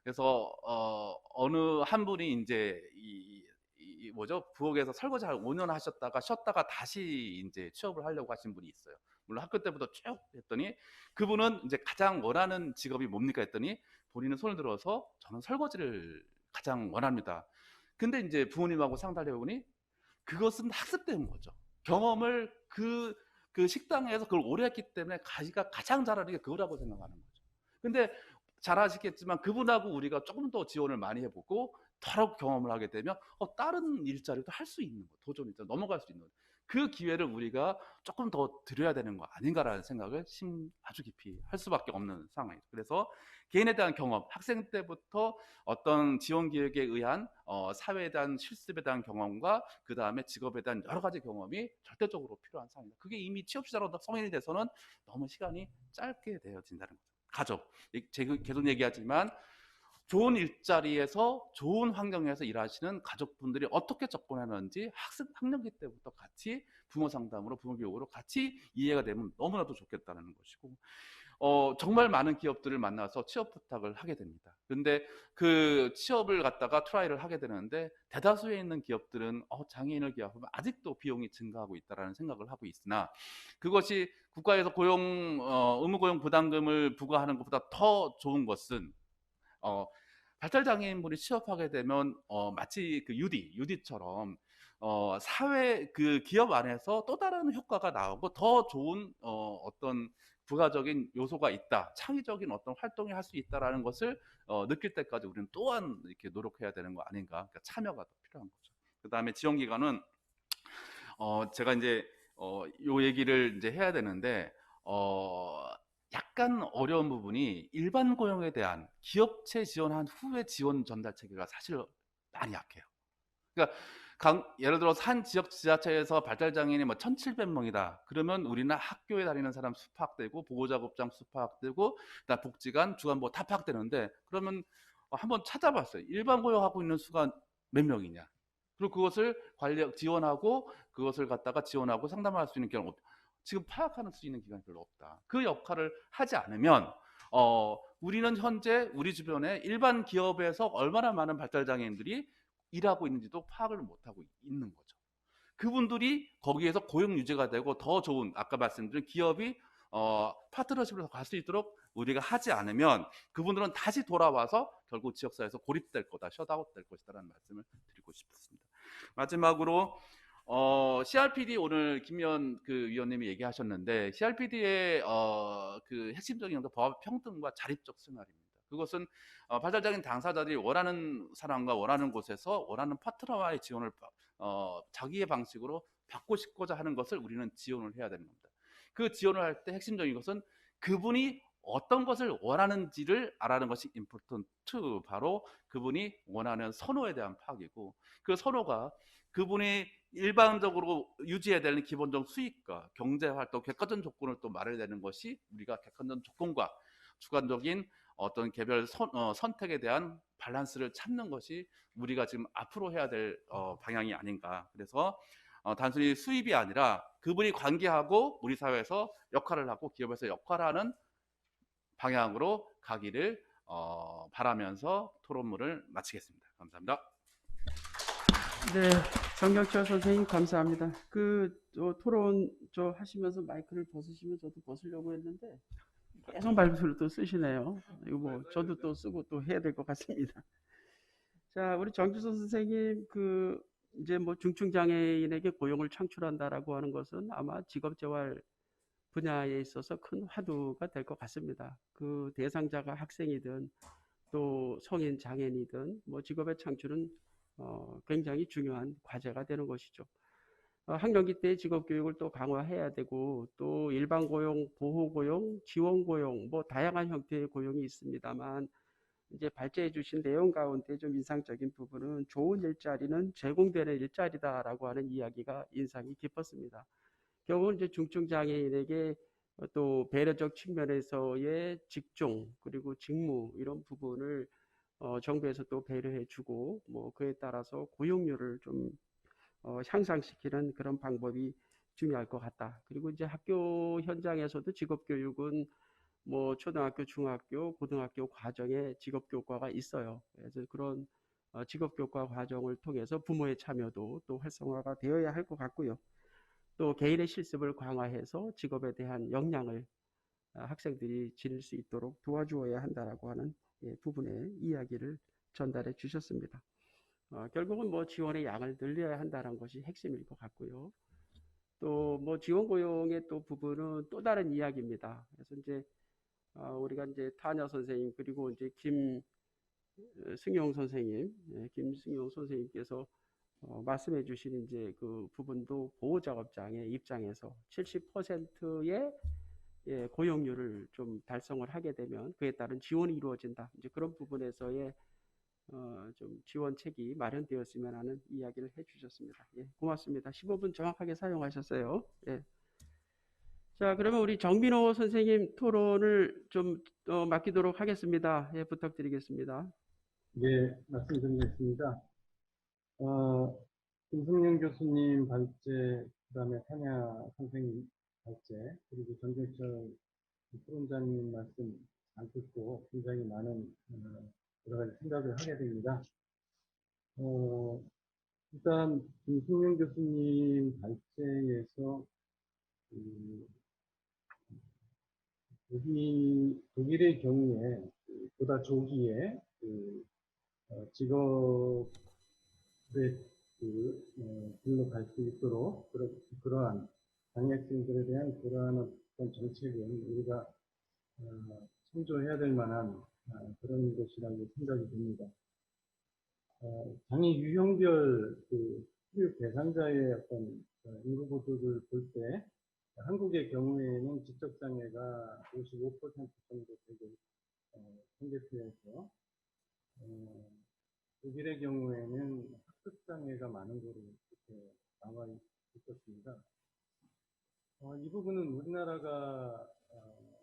그래서 어느 한 분이 이제 뭐죠? 부엌에서 설거지 한 5년 하셨다가 쉬었다가 다시 이제 취업을 하려고 하신 분이 있어요. 물론 학교 때부터 쭉 했더니 그분은 이제 가장 원하는 직업이 뭡니까 했더니 본인은 손을 들어서 저는 설거지를 가장 원합니다. 근데 이제 부모님하고 상담해 보니 그것은 학습된 거죠. 경험을 그 식당에서 그걸 오래 했기 때문에 가지가 가장 잘하는 게 그거라고 생각하는 거죠. 근데 잘 아시겠지만 그분하고 우리가 조금 더 지원을 많이 해보고 더욱 경험을 하게 되면 다른 일자리도 할 수 있는 거, 도전이 넘어갈 수 있는 그 기회를 우리가 조금 더 드려야 되는 거 아닌가라는 생각을 아주 깊이 할 수밖에 없는 상황이죠. 그래서 개인에 대한 경험, 학생 때부터 어떤 지원 기획에 의한 사회에 대한 실습에 대한 경험과 그 다음에 직업에 대한 여러 가지 경험이 절대적으로 필요한 상황입니다. 그게 이미 취업 시장으로 성인이 돼서는 너무 시간이 짧게 되어진다는 거죠. 가족, 제가 계속 얘기하지만 좋은 일자리에서 좋은 환경에서 일하시는 가족분들이 어떻게 접근하는지 학령기 때부터 같이 부모 상담으로 부모 교육으로 같이 이해가 되면 너무나도 좋겠다는 것이고 정말 많은 기업들을 만나서 취업 부탁을 하게 됩니다. 근데 그 취업을 갖다가 트라이를 하게 되는데 대다수에 있는 기업들은 장애인을 기업하면 아직도 비용이 증가하고 있다라는 생각을 하고 있으나 그것이 국가에서 의무 고용 부담금을 부과하는 것보다 더 좋은 것은 발달 장애인분이 취업하게 되면 마치 그 UD처럼 사회 그 기업 안에서 또 다른 효과가 나오고 더 좋은 어떤 부가적인 요소가 있다, 창의적인 어떤 활동을 할 수 있다라는 것을 느낄 때까지 우리는 또한 이렇게 노력해야 되는 거 아닌가? 그러니까 참여가 더 필요한 거죠. 그다음에 지원 기관은 제가 이제 요 얘기를 이제 해야 되는데 약간 어려운 부분이 일반 고용에 대한 기업체 지원한 후에 지원 전달 체계가 사실 많이 약해요. 그러니까 예를 들어서 한 지역 지자체에서 발달 장애인이 뭐 1,700명이다. 그러면 우리는 학교에 다니는 사람 수 파악되고 보호자급장 수 파악되고 그다음 복지관, 주간보 다 파악되는데 그러면 한번 찾아봤어요. 일반 고용하고 있는 수가 몇 명이냐. 그리고 그것을 지원하고 그것을 갖다가 지원하고 상담할 수 있는 기관은 지금 파악할 수 있는 기관이 별로 없다. 그 역할을 하지 않으면 우리는 현재 우리 주변에 일반 기업에서 얼마나 많은 발달 장애인들이 일하고 있는지도 파악을 못하고 있는 거죠. 그분들이 거기에서 고용 유지가 되고 더 좋은 아까 말씀드린 기업이 파트너십으로 갈 수 있도록 우리가 하지 않으면 그분들은 다시 돌아와서 결국 지역사회에서 고립될 거다, 셧아웃 될 것이다라는 말씀을 드리고 싶습니다. 마지막으로 CRPD 오늘 김미연 그 위원님이 얘기하셨는데 CRPD의 그 핵심적인 영역 법 평등과 자립적 생활입니다. 그것은 발달장애인 당사자들이 원하는 사람과 원하는 곳에서 원하는 파트너와의 지원을 자기의 방식으로 받고 싶고자 하는 것을 우리는 지원을 해야 되는 겁니다. 그 지원을 할 때 핵심적인 것은 그분이 어떤 것을 원하는지를 알아는 것이 important 바로 그분이 원하는 선호에 대한 파악이고 그 선호가 그분이 일반적으로 유지해야 되는 기본적 수익과 경제활동 객관적 조건을 또 말해야 되는 것이 우리가 객관적 조건과 주관적인 어떤 개별 선택에 대한 밸런스를 찾는 것이 우리가 지금 앞으로 해야 될 방향이 아닌가. 그래서 단순히 수입이 아니라 그분이 관계하고 우리 사회에서 역할을 하고 기업에서 역할을 하는 방향으로 가기를 바라면서 토론문을 마치겠습니다. 감사합니다. 네, 정경철 선생님 감사합니다. 토론 하시면서 마이크를 벗으시면 저도 벗으려고 했는데 계속 말소리를 또 쓰시네요. 이거 뭐 저도 또 쓰고 또 해야 될 것 같습니다. 자, 우리 정주선 선생님 이제 뭐 중증 장애인에게 고용을 창출한다라고 하는 것은 아마 직업재활 분야에 있어서 큰 화두가 될 것 같습니다. 그 대상자가 학생이든 또 성인 장애인이든 뭐 직업의 창출은 굉장히 중요한 과제가 되는 것이죠. 학령기 때 직업 교육을 또 강화해야 되고 또 일반 고용, 보호 고용, 지원 고용 뭐 다양한 형태의 고용이 있습니다만 이제 발제해 주신 내용 가운데 좀 인상적인 부분은 좋은 일자리는 제공되는 일자리다라고 하는 이야기가 인상이 깊었습니다. 결국은 이제 중증 장애인에게 또 배려적 측면에서의 직종 그리고 직무 이런 부분을 정부에서 또 배려해 주고 뭐 그에 따라서 고용률을 좀 향상시키는 그런 방법이 중요할 것 같다. 그리고 이제 학교 현장에서도 직업교육은 뭐 초등학교, 중학교, 고등학교 과정에 직업교과가 있어요. 그래서 그런 직업교과 과정을 통해서 부모의 참여도 또 활성화가 되어야 할 것 같고요. 또 개인의 실습을 강화해서 직업에 대한 역량을 학생들이 지닐 수 있도록 도와주어야 한다라고 하는 부분의 이야기를 전달해 주셨습니다. 결국은 뭐 지원의 양을 늘려야 한다는 것이 핵심일 것 같고요. 또 뭐 지원 고용의 또 부분은 또 다른 이야기입니다. 그래서 이제 우리가 이제 타녀 선생님 그리고 이제 김승용 선생님, 김승용 선생님께서 말씀해 주신 이제 그 부분도 보호작업장의 입장에서 70%의 고용률을 좀 달성을 하게 되면 그에 따른 지원이 이루어진다. 이제 그런 부분에서의 좀 지원책이 마련되었으면 하는 이야기를 해주셨습니다. 예, 고맙습니다. 15분 정확하게 사용하셨어요. 예. 자, 그러면 우리 정민호 선생님 토론을 좀 맡기도록 하겠습니다. 예, 부탁드리겠습니다. 예, 말씀드리겠습니다. 김승영 교수님 발제, 그다음에 타냐 선생님 발제, 그리고 정경철 토론자 팀장님 말씀 안 듣고 굉장히 많은 여러 가지 생각을 하게 됩니다. 일단 김승용 교수님 발제에서 독일의 경우에 보다 조기에 직업에 등록할 수 있도록 그러한 장애학생들에 대한 그러한 어떤 정책은 우리가 참조해야 될 만한 그런 것이라고 생각이 됩니다. 장애 유형별 교육 대상자의 어떤 인구 구조를 볼 때 한국의 경우에는 지적장애가 55% 정도 되게 통계표에서 독일의 경우에는 학습장애가 많은 거로 이렇게 나와 있었습니다. 이 부분은 우리나라가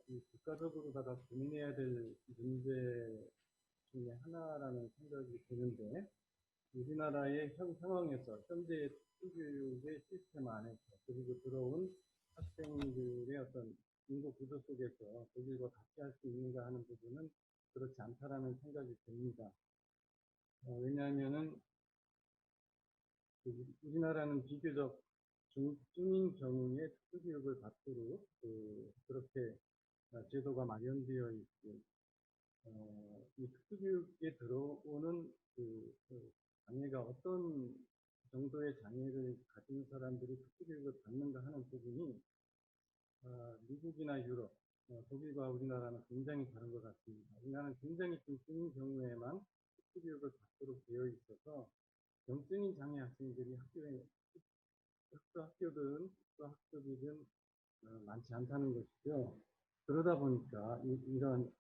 이 국가적으로다가 고민해야 될 문제 중에 하나라는 생각이 드는데, 우리나라의 현 상황에서 현재 특수교육의 시스템 안에서 그리고 들어온 학생들의 어떤 인구 구조 속에서 독일과 같이 할 수 있는가 하는 부분은 그렇지 않다라는 생각이 듭니다. 왜냐하면은 우리나라는 비교적 중증인 경우에 특수교육을 받도록 그렇게 제도가 마련되어 있고, 이 특수교육에 들어오는 장애가 어떤 정도의 장애를 가진 사람들이 특수교육을 받는가 하는 부분이 미국이나 유럽, 독일과 우리나라는 굉장히 다른 것 같습니다. 우리나라는 굉장히 중증인 경우에만 특수교육을 받도록 되어 있어서 경증인 장애 학생들이 학교든 많지 않다는 것이죠. 그러다 보니까 이런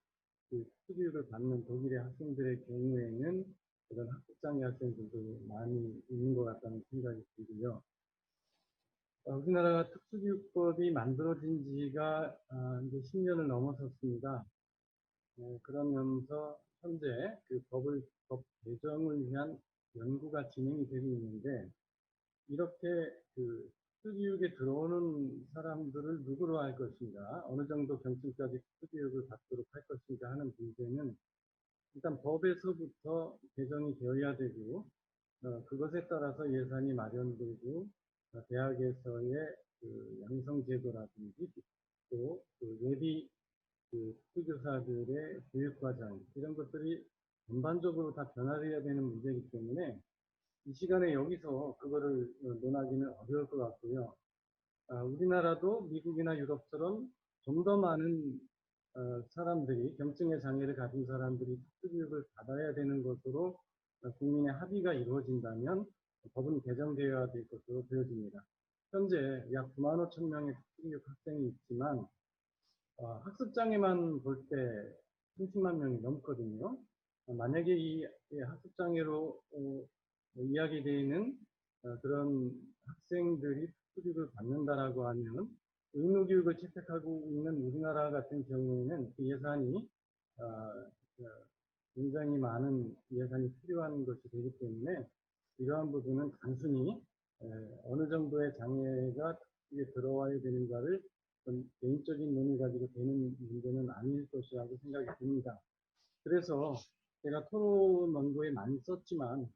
특수교육을 받는 독일의 학생들의 경우에는 그런 학습장애 학생들도 많이 있는 것 같다는 생각이 들고요. 우리나라 특수교육법이 만들어진 지가 이제 10년을 넘어섰습니다. 그러면서 현재 법 개정을 위한 연구가 진행이 되고 있는데, 이렇게 특수교육에 들어오는 사람들을 누구로 할 것인가, 어느 정도 경증까지 특수교육을 받도록 할 것인가 하는 문제는 일단 법에서부터 개정이 되어야 되고, 그것에 따라서 예산이 마련되고, 대학에서의 양성제도라든지 또 예비 특수교사들의 교육과정, 이런 것들이 전반적으로 다 변화되어야 되는 문제이기 때문에 이 시간에 여기서 그거를 논하기는 어려울 것 같고요. 우리나라도 미국이나 유럽처럼 좀 더 많은 사람들이, 경증의 장애를 가진 사람들이 특수교육을 받아야 되는 것으로 국민의 합의가 이루어진다면 법은 개정되어야 될 것으로 보여집니다. 현재 약 9만 5천 명의 특수교육 학생이 있지만 학습장애만 볼 때 30만 명이 넘거든요. 만약에 이 학습장애로 이야기되는 그런 학생들이 특수교육을 받는다라고 하면 의무교육을 채택하고 있는 우리나라 같은 경우에는 그 예산이 굉장히 많은 예산이 필요한 것이 되기 때문에 이러한 부분은 단순히 어느 정도의 장애가 특수교육에 들어와야 되는가를 개인적인 논의 가지고 되는 문제는 아닐 것이라고 생각이 듭니다. 그래서 제가 토론 원고에 많이 썼지만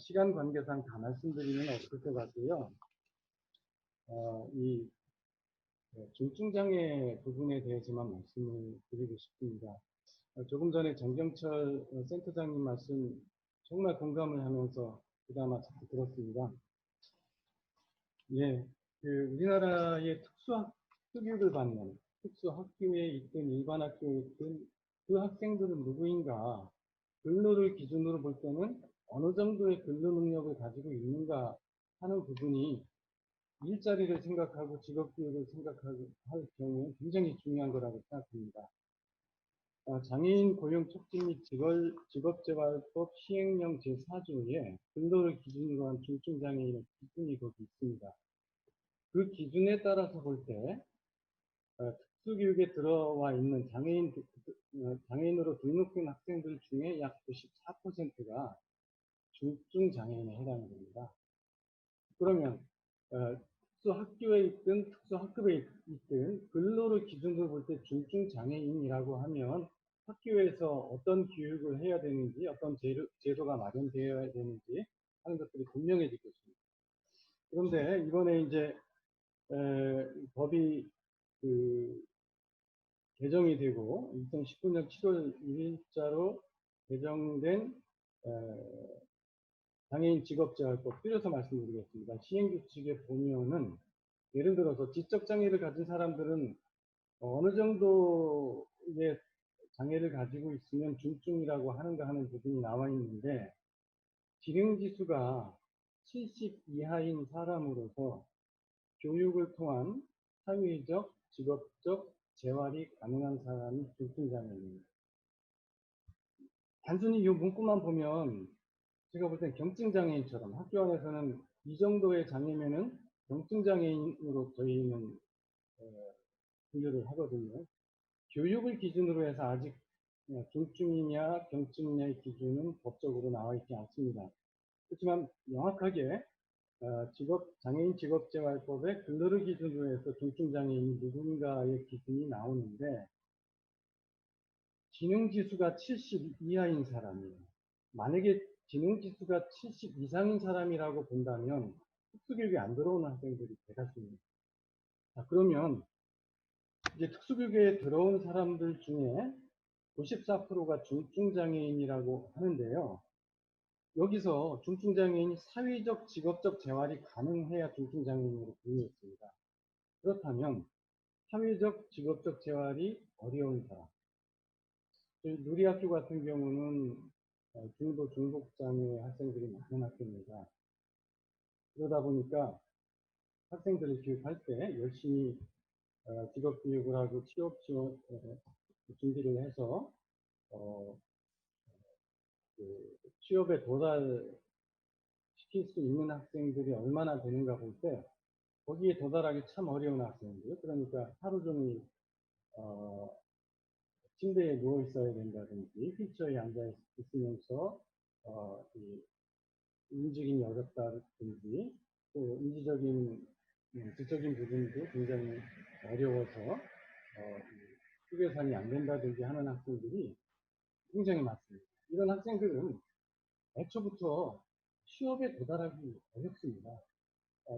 시간 관계상 다 말씀드리면 없을 것 같고요. 이 중증장애 부분에 대해서만 말씀을 드리고 싶습니다. 조금 전에 정경철 센터장님 말씀 정말 공감을 하면서 그나마 잘 들었습니다. 예, 우리나라의 특수교육을 받는 특수학교에 있든 일반 학교에 있든 그 학생들은 누구인가, 근로를 기준으로 볼 때는 어느 정도의 근로 능력을 가지고 있는가 하는 부분이 일자리를 생각하고 직업교육을 생각할 경우에 굉장히 중요한 거라고 생각합니다. 장애인 고용 촉진 및 직업재활법 시행령 제4조에 근로를 기준으로 한 중증장애인의 기준이 거기 있습니다. 그 기준에 따라서 볼 때 특수교육에 들어와 있는 장애인으로 등록된 학생들 중에 약 94%가 중증장애인에 해당이 됩니다. 그러면 특수학교에 있든 특수학급에 있든 근로를 기준으로 볼 때 중증장애인이라고 하면 학교에서 어떤 교육을 해야 되는지, 어떤 제도가 마련되어야 되는지 하는 것들이 분명해질 것입니다. 그런데 이번에 이제 법이 개정이 되고 2019년 7월 1일자로 개정된 장애인 직업재활법 줄여서 말씀드리겠습니다. 시행규칙에 보면은 예를 들어서 지적장애를 가진 사람들은 어느 정도의 장애를 가지고 있으면 중증이라고 하는가 하는 부분이 나와 있는데 지능지수가 70 이하인 사람으로서 교육을 통한 사회적, 직업적 재활이 가능한 사람이 중증장애입니다. 단순히 이 문구만 보면 제가 볼 땐 경증장애인처럼 학교 안에서는 이 정도의 장애면은 경증장애인으로 저희는 분류를 하거든요. 교육을 기준으로 해서 아직 중증이냐 경증이냐의 기준은 법적으로 나와 있지 않습니다. 그렇지만 명확하게 장애인 직업재활법에 근로를 기준으로 해서 중증장애인이 누군가의 기준이 나오는데 지능지수가 70 이하인 사람이에요. 만약에 지능지수가 70 이상인 사람이라고 본다면 특수교육에 안 들어오는 학생들이 대다수입니다. 자, 그러면 이제 특수교육에 들어온 사람들 중에 94%가 중증장애인이라고 하는데요. 여기서 중증장애인이 사회적, 직업적 재활이 가능해야 중증장애인으로 분류했습니다. 그렇다면 사회적, 직업적 재활이 어려운 사람. 저희 누리학교 같은 경우는 중도 중독장애 학생들이 많은 학교입니다. 그러다 보니까 학생들을 교육할 때 열심히 직업교육을 하고 취업 지원 준비를 해서 취업에 도달시킬 수 있는 학생들이 얼마나 되는가 볼 때 거기에 도달하기 참 어려운 학생들, 그러니까 하루 종일 침대에 누워 있어야 된다든지 휠체어에 앉아 있으면서 움직임이 어렵다든지 또 인지적인 지적인 부분도 굉장히 어려워서 휴교산이 안 된다든지 하는 학생들이 굉장히 많습니다. 이런 학생들은 애초부터 취업에 도달하기 어렵습니다.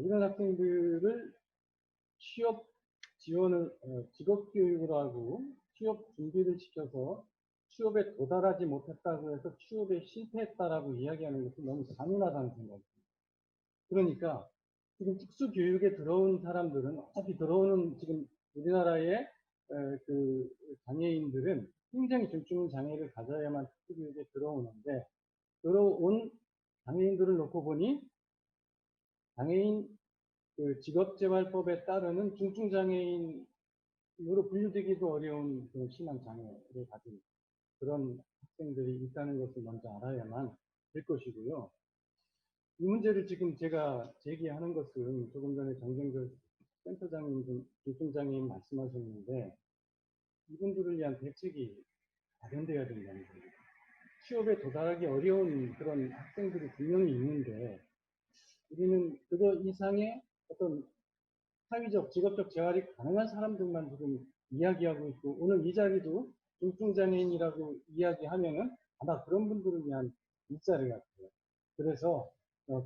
이런 학생들을 취업 지원을 직업교육을 하고 취업 준비를 시켜서 취업에 도달하지 못했다고 해서 취업에 실패했다라고 이야기하는 것은 너무 잔인하다는 생각입니다. 그러니까 지금 특수교육에 들어온 사람들은 어차피 들어오는 지금 우리나라의 그 장애인들은 굉장히 중증 장애를 가져야만 특수교육에 들어오는데 들어온 장애인들을 놓고 보니 장애인 그 직업재활법에 따르는 중증장애인으로 분류되기도 어려운 그런 심한 장애를 가진 그런 학생들이 있다는 것을 먼저 알아야만 될 것이고요. 이 문제를 지금 제가 제기하는 것은 조금 전에 정경절 센터장님, 중증장애인 말씀하셨는데 이분들을 위한 대책이 마련되어야 된다는 겁니다. 취업에 도달하기 어려운 그런 학생들이 분명히 있는데 우리는 그거 이상의 어떤 사회적, 직업적 재활이 가능한 사람들만 지금 이야기하고 있고 오늘 이 자리도 중증장애인이라고 이야기하면은 아마 그런 분들을 위한 일자리 같아요. 그래서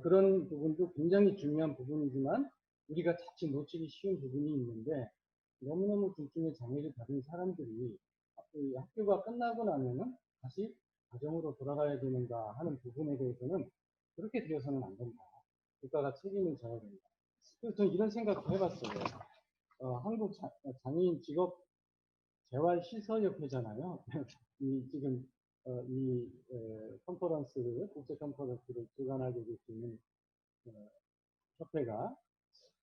그런 부분도 굉장히 중요한 부분이지만 우리가 자칫 놓치기 쉬운 부분이 있는데 너무너무 중증의 장애를 가진 사람들이 학교가 끝나고 나면은 다시 가정으로 돌아가야 되는가 하는 부분에 대해서는 그렇게 되어서는 안 된다. 국가가 책임을 져야 된다. 그래서 저는 이런 생각도 해봤어요. 한국 장애인 직업 재활시설협회잖아요. 지금 컨퍼런스를 국제 컨퍼런스를 주관하고 계시는 협회가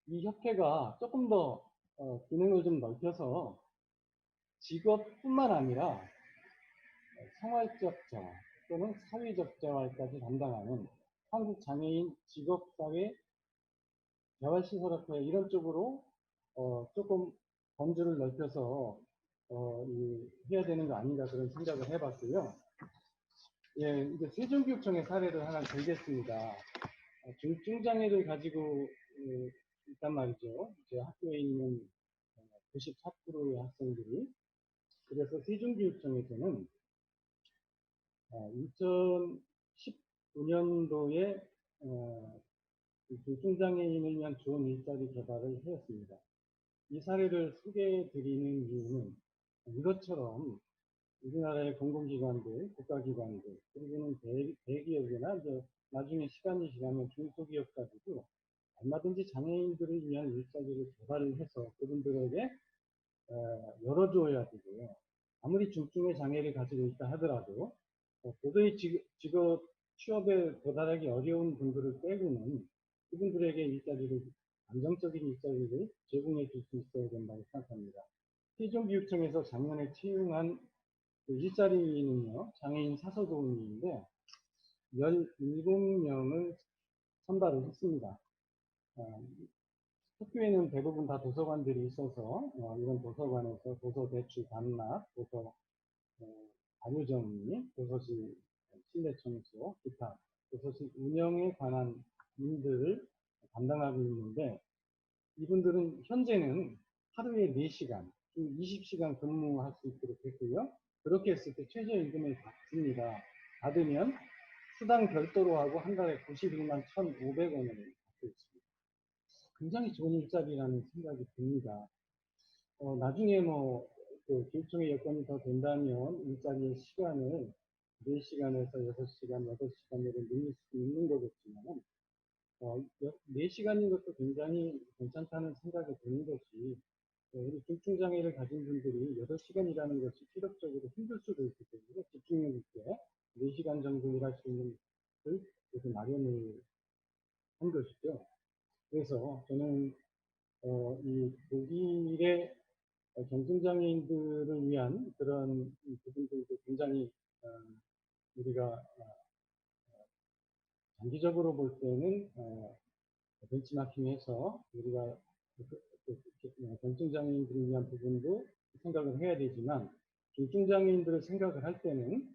이 협회가 조금 더 기능을 좀 넓혀서 직업뿐만 아니라 생활적 재활 또는 사회적 재활까지 담당하는 한국장애인 직업사회 재활시설협회 이런 쪽으로 조금 범주를 넓혀서 해야 되는 거 아닌가 그런 생각을 해봤고요. 예, 이제 세종교육청의 사례를 하나 들겠습니다. 중증장애를 가지고 있단 말이죠. 이제 학교에 있는 94%의 학생들이. 그래서 세종교육청에서는 2019년도에 중증장애인을 위한 좋은 일자리 개발을 하였습니다. 이 사례를 소개해 드리는 이유는 이것처럼 우리나라의 공공기관들, 국가기관들, 그리고는 대기업이나 이제 나중에 시간이 지나면 중소기업까지도 얼마든지 장애인들을 위한 일자리를 개발을 해서 그분들에게 열어줘야 되고요. 아무리 중증의 장애를 가지고 있다 하더라도 도저히 직업 취업에 도달하기 어려운 분들을 빼고는 그분들에게 일자리를, 안정적인 일자리를 제공해 줄 수 있어야 된다고 생각합니다. 세종교육청에서 작년에 채용한 그 일자리는요, 장애인 사서도우미인데 17명을 선발을 했습니다. 학교에는 대부분 다 도서관들이 있어서 이런 도서관에서 도서 대출 반납, 도서 자료정리, 도서실 실내 청소, 기타 도서실 운영에 관한 일들을 담당하고 있는데, 이분들은 현재는 하루에 4시간, 20시간 근무할 수 있도록 했고요. 그렇게 했을 때 최저임금을 받습니다. 받으면 수당 별도로 하고 한 달에 91만 1,500원을 받고 있습니다. 굉장히 좋은 일자리라는 생각이 듭니다. 나중에 그 교육청의 여건이 더 된다면 일자리의 시간을 4시간에서 6시간, 8시간으로 늘릴 수 있는 거겠지만, 4시간인 것도 굉장히 괜찮다는 생각이 드는 것이, 우리 중증장애를 가진 분들이 8시간이라는 것이 체력적으로 힘들 수도 있기 때문에 집중력 있게 4시간 정도 일할 수 있는 것을 이렇게 마련을 한 것이죠. 그래서 저는 이 독일의 정신장애인들을 위한 그런 부분들도 굉장히 우리가 장기적으로 볼 때는 벤치마킹해서 우리가 정신장애인들을 위한 부분도 생각을 해야 되지만, 중증장애인들을 생각을 할 때는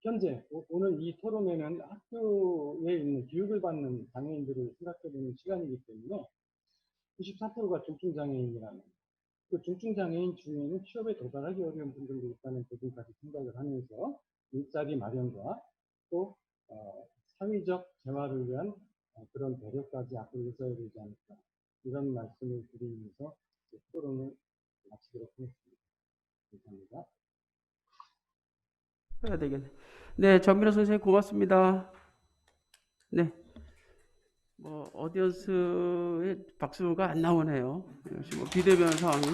현재 오늘 이 토론회는 학교에 있는 교육을 받는 장애인들을 생각해보는 시간이기 때문에 94%가 중증장애인이라는, 그 중증장애인 중에는 취업에 도달하기 어려운 분들도 있다는 부분까지 생각을 하면서 일자리 마련과 또 사회적 재활을 위한 그런 배려까지 앞으로 있어야 되지 않을까, 이런 말씀을 드리면서 토론을 마치도록 하겠습니다. 감사합니다. 해야 되겠네. 네, 정민호 선생님 고맙습니다. 네. 오디언스의 박수가 안 나오네요. 역시 비대면 상황이. 네.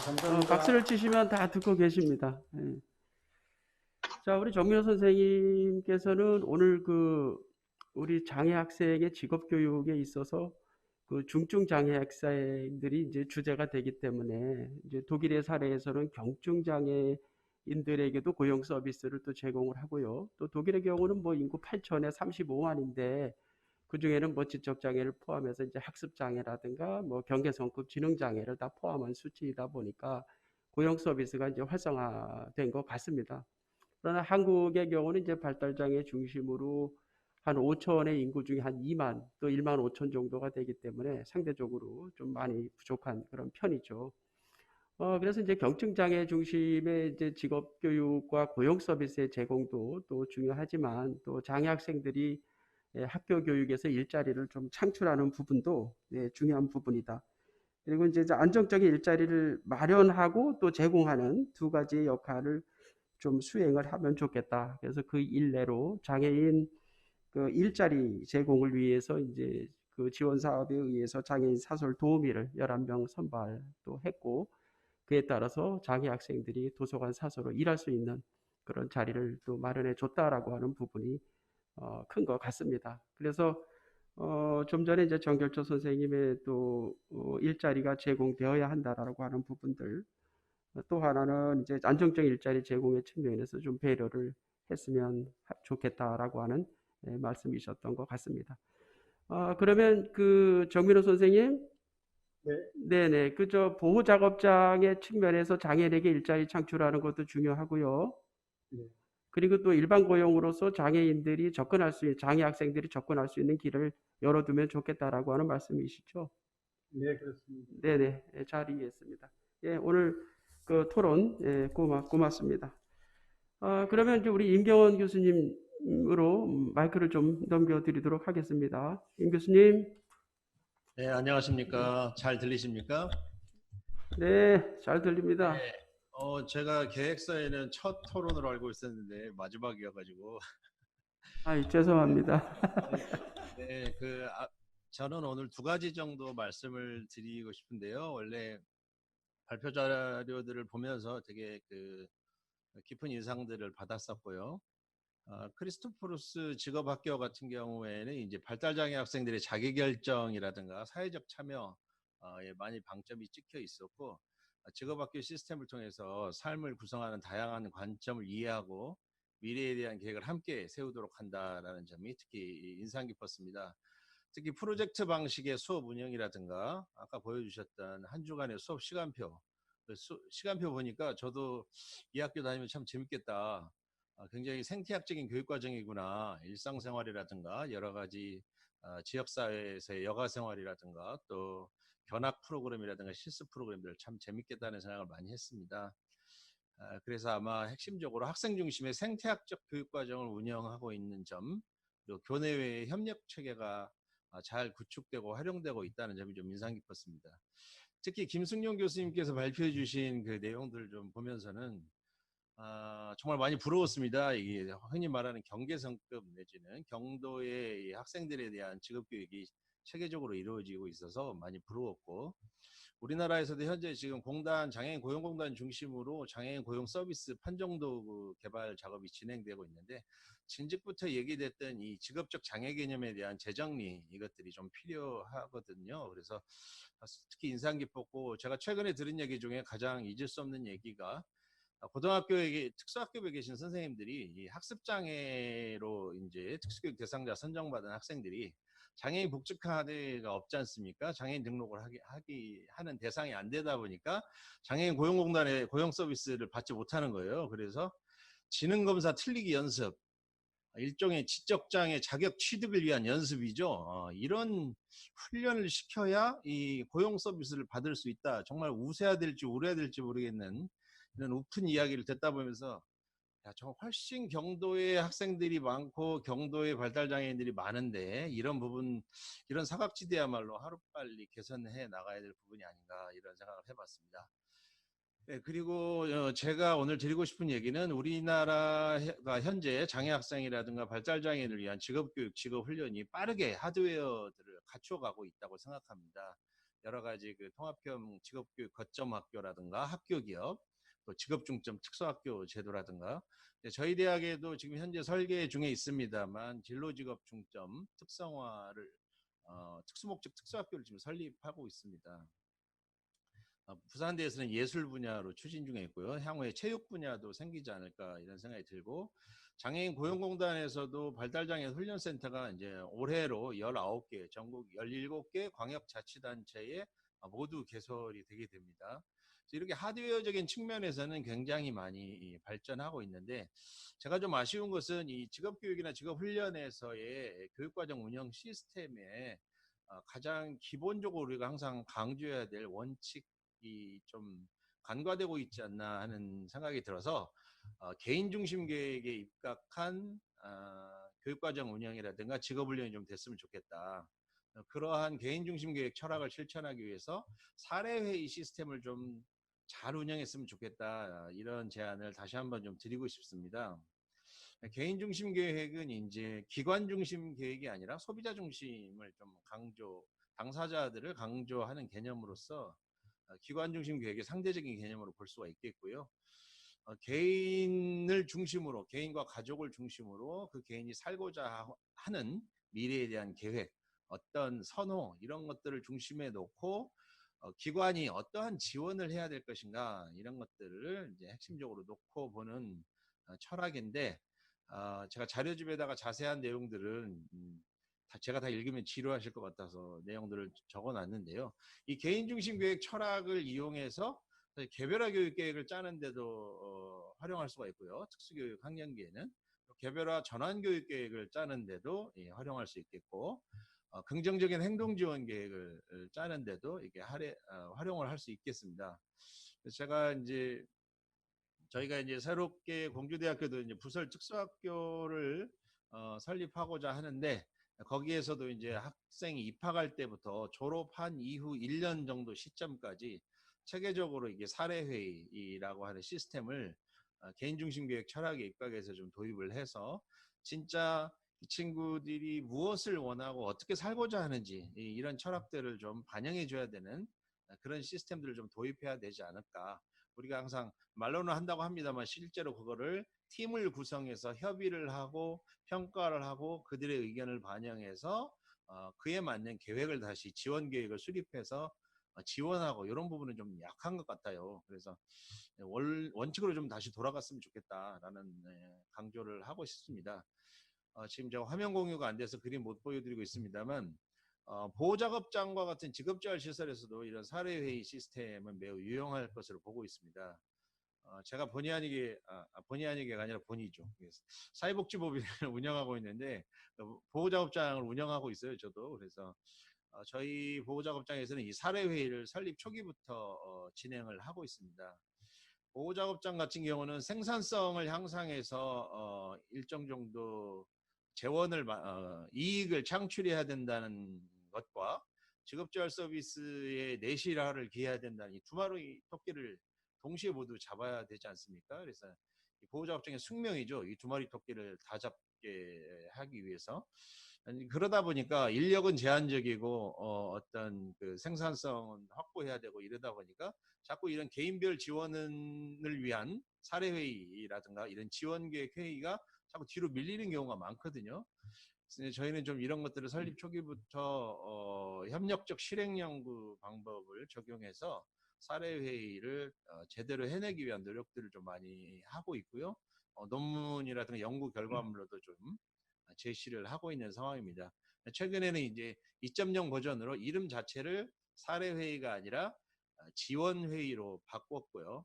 감사합니다. 박수를 치시면 다 듣고 계십니다. 네. 자, 우리 정민호 선생님께서는 오늘 우리 장애 학생의 직업 교육에 있어서 그 중증 장애 학생들이 이제 주제가 되기 때문에, 이제 독일의 사례에서는 경증 장애인들에게도 고용 서비스를 또 제공을 하고요. 또 독일의 경우는 인구 8천에 35만인데 그 중에는 지적 장애를 포함해서 이제 학습 장애라든가 경계성급 지능 장애를 다 포함한 수치이다 보니까 고용 서비스가 이제 활성화된 것 같습니다. 그러나 한국의 경우는 이제 발달 장애 중심으로 한 5천의 인구 중에 한 2만 또 1만 5천 정도가 되기 때문에 상대적으로 좀 많이 부족한 그런 편이죠. 그래서 이제 경증 장애 중심의 이제 직업 교육과 고용 서비스의 제공도 또 중요하지만, 또 장애 학생들이 학교 교육에서 일자리를 좀 창출하는 부분도 중요한 부분이다. 그리고 이제 안정적인 일자리를 마련하고 또 제공하는 두 가지의 역할을 좀 수행을 하면 좋겠다. 그래서 그 일례로 장애인 그 일자리 제공을 위해서 이제 그 지원 사업에 의해서 장애인 사설 도우미를 11명 선발도 했고, 그에 따라서 장애 학생들이 도서관 사서로 일할 수 있는 그런 자리를 또 마련해 줬다라고 하는 부분이 큰 것 같습니다. 그래서 좀 전에 이제 정결조 선생님의 또 일자리가 제공되어야 한다라고 하는 부분들, 또 하나는 이제 안정적인 일자리 제공의 측면에서 좀 배려를 했으면 좋겠다라고 하는 말씀이셨던 것 같습니다. 그러면 그 정민호 선생님, 네네, 그저 보호작업장의 측면에서 장애인에게 일자리 창출하는 것도 중요하고요. 네. 그리고 또 일반 고용으로서 장애인들이 장애 학생들이 접근할 수 있는 길을 열어두면 좋겠다라고 하는 말씀이시죠? 네, 그렇습니다. 네네, 잘 이해했습니다. 예, 오늘 그 토론 고맙습니다. 그러면 이제 우리 임경원 교수님으로 마이크를 좀 넘겨드리도록 하겠습니다. 임 교수님. 네, 안녕하십니까. 잘 들리십니까? 네, 잘 들립니다. 네. 제가 계획서에는 첫 토론으로 알고 있었는데 마지막이어가지고. 죄송합니다. 네, 저는 오늘 두 가지 정도 말씀을 드리고 싶은데요. 원래 발표 자료들을 보면서 되게 깊은 인상들을 받았었고요. 크리스토포루스 직업학교 같은 경우에는 이제 발달장애 학생들의 자기결정이라든가 사회적 참여에 많이 방점이 찍혀 있었고, 직업학교 시스템을 통해서 삶을 구성하는 다양한 관점을 이해하고 미래에 대한 계획을 함께 세우도록 한다라는 점이 특히 인상 깊었습니다. 특히 프로젝트 방식의 수업 운영이라든가 아까 보여주셨던 한 주간의 수업 시간표, 시간표 보니까 저도 이 학교 다니면 참 재밌겠다. 굉장히 생태학적인 교육과정이구나. 일상생활이라든가 여러 가지 지역사회에서의 여가생활이라든가 또 견학 프로그램이라든가 실습 프로그램들 참 재밌겠다는 생각을 많이 했습니다. 그래서 아마 핵심적으로 학생 중심의 생태학적 교육과정을 운영하고 있는 점, 그리고 교내외의 협력 체계가 잘 구축되고 활용되고 있다는 점이 좀 인상 깊었습니다. 특히 김승용 교수님께서 발표해 주신 그 내용들을 좀 보면서는 정말 많이 부러웠습니다. 이게 흔히 말하는 경계성급 내지는 경도의 학생들에 대한 직업교육이 체계적으로 이루어지고 있어서 많이 부러웠고, 우리나라에서도 현재 지금 장애인 고용공단 중심으로 장애인 고용 서비스 판정도구 개발 작업이 진행되고 있는데, 진즉부터 얘기됐던 이 직업적 장애 개념에 대한 재정리, 이것들이 좀 필요하거든요. 그래서 특히 인상 깊었고, 제가 최근에 들은 얘기 중에 가장 잊을 수 없는 얘기가, 고등학교에 특수학교에 계신 선생님들이 이 학습장애로 이제 특수교육 대상자 선정받은 학생들이 장애인 복지 카드가 없지 않습니까? 장애인 등록을 하는 대상이 안 되다 보니까 장애인 고용공단의 고용 서비스를 받지 못하는 거예요. 그래서 지능검사 틀리기 연습, 일종의 지적장애 자격 취득을 위한 연습이죠. 이런 훈련을 시켜야 이 고용 서비스를 받을 수 있다. 정말 우세해야 될지 우려야 될지 모르겠는 이런 우픈 이야기를 듣다 보면서, 저 훨씬 경도의 학생들이 많고 경도의 발달장애인들이 많은데 이런 부분, 이런 사각지대야말로 하루빨리 개선해 나가야 될 부분이 아닌가, 이런 생각을 해봤습니다. 네, 그리고 제가 오늘 드리고 싶은 얘기는 우리나라가 현재 장애 학생이라든가 발달장애인을 위한 직업교육, 직업훈련이 빠르게 하드웨어들을 갖춰가고 있다고 생각합니다. 여러 가지 통합형 직업교육 거점 학교라든가 학교기업, 또 직업중점 특수학교 제도라든가, 저희 대학에도 지금 현재 설계 중에 있습니다만 진로직업 중점 특성화를 특수목적 특수학교를 지금 설립하고 있습니다. 부산대에서는 예술 분야로 추진 중에 있고요. 향후에 체육 분야도 생기지 않을까, 이런 생각이 들고, 장애인 고용공단에서도 발달장애 훈련센터가 이제 올해로 19개, 전국 17개 광역자치단체에 모두 개설이 되게 됩니다. 이렇게 하드웨어적인 측면에서는 굉장히 많이 발전하고 있는데, 제가 좀 아쉬운 것은 이 직업교육이나 직업훈련에서의 교육과정 운영 시스템에 가장 기본적으로 우리가 항상 강조해야 될 원칙이 좀 간과되고 있지 않나 하는 생각이 들어서, 개인 중심 계획에 입각한 교육과정 운영이라든가 직업훈련이 좀 됐으면 좋겠다. 그러한 개인 중심 계획 철학을 실천하기 위해서 사례회의 시스템을 좀 잘 운영했으면 좋겠다, 이런 제안을 다시 한번 좀 드리고 싶습니다. 개인 중심 계획은 이제 기관 중심 계획이 아니라 소비자 중심을 좀 당사자들을 강조하는 개념으로서 기관 중심 계획의 상대적인 개념으로 볼 수가 있겠고요. 개인을 중심으로, 개인과 가족을 중심으로 그 개인이 살고자 하는 미래에 대한 계획, 어떤 선호, 이런 것들을 중심에 놓고 기관이 어떠한 지원을 해야 될 것인가, 이런 것들을 이제 핵심적으로 놓고 보는 철학인데, 제가 자료집에다가 자세한 내용들은 제가 다 읽으면 지루하실 것 같아서 내용들을 적어놨는데요. 이 개인 중심 계획 철학을 이용해서 개별화 교육 계획을 짜는데도 활용할 수가 있고요. 특수교육 학년기에는 개별화 전환 교육 계획을 짜는데도 예, 활용할 수 있겠고, 긍정적인 행동 지원 계획을 짜는데도 이게 활용을 할 수 있겠습니다. 그래서 저희가 이제 새롭게 공주대학교도 이제 부설 특수학교를 설립하고자 하는데, 거기에서도 이제 학생이 입학할 때부터 졸업한 이후 1년 정도 시점까지 체계적으로 이게 사례회의라고 하는 시스템을 개인중심 교육 철학에 입각해서 좀 도입을 해서 진짜 이 친구들이 무엇을 원하고 어떻게 살고자 하는지 이런 철학들을 좀 반영해 줘야 되는 그런 시스템들을 좀 도입해야 되지 않을까. 우리가 항상 말로는 한다고 합니다만 실제로 그거를 팀을 구성해서 협의를 하고 평가를 하고 그들의 의견을 반영해서 그에 맞는 계획을 다시 지원 계획을 수립해서 지원하고 이런 부분은 좀 약한 것 같아요. 그래서 원칙으로 좀 다시 돌아갔으면 좋겠다라는 강조를 하고 싶습니다. 지금 제가 화면 공유가 안 돼서 그림 못 보여드리고 있습니다만 보호작업장과 같은 직업재활 시설에서도 이런 사례회의 시스템은 매우 유용할 것으로 보고 있습니다. 제가 본의 아니게 아니라 본의죠. 사회복지법인을 운영하고 있는데 보호작업장을 운영하고 있어요. 저도. 그래서 저희 보호작업장에서는 이 사례회의를 설립 초기부터 진행을 하고 있습니다. 보호작업장 같은 경우는 생산성을 향상해서 일정 정도 이익을 창출해야 된다는 것과 직업재활 서비스의 내실화를 기해야 된다는 이 두 마리 토끼를 동시에 모두 잡아야 되지 않습니까? 그래서 이 보호작업장의 숙명이죠. 이 두 마리 토끼를 다 잡게 하기 위해서. 그러다 보니까 인력은 제한적이고 어떤 그 생산성은 확보해야 되고 이러다 보니까 자꾸 이런 개인별 지원을 위한 사례회의라든가 이런 지원계획 회의가 자꾸 뒤로 밀리는 경우가 많거든요. 그래서 저희는 좀 이런 것들을 설립 초기부터 협력적 실행 연구 방법을 적용해서 사례회의를 제대로 해내기 위한 노력들을 좀 많이 하고 있고요. 논문이라든가 연구 결과물로도 좀 제시를 하고 있는 상황입니다. 최근에는 이제 2.0 버전으로 이름 자체를 사례회의가 아니라 지원회의로 바꿨고요.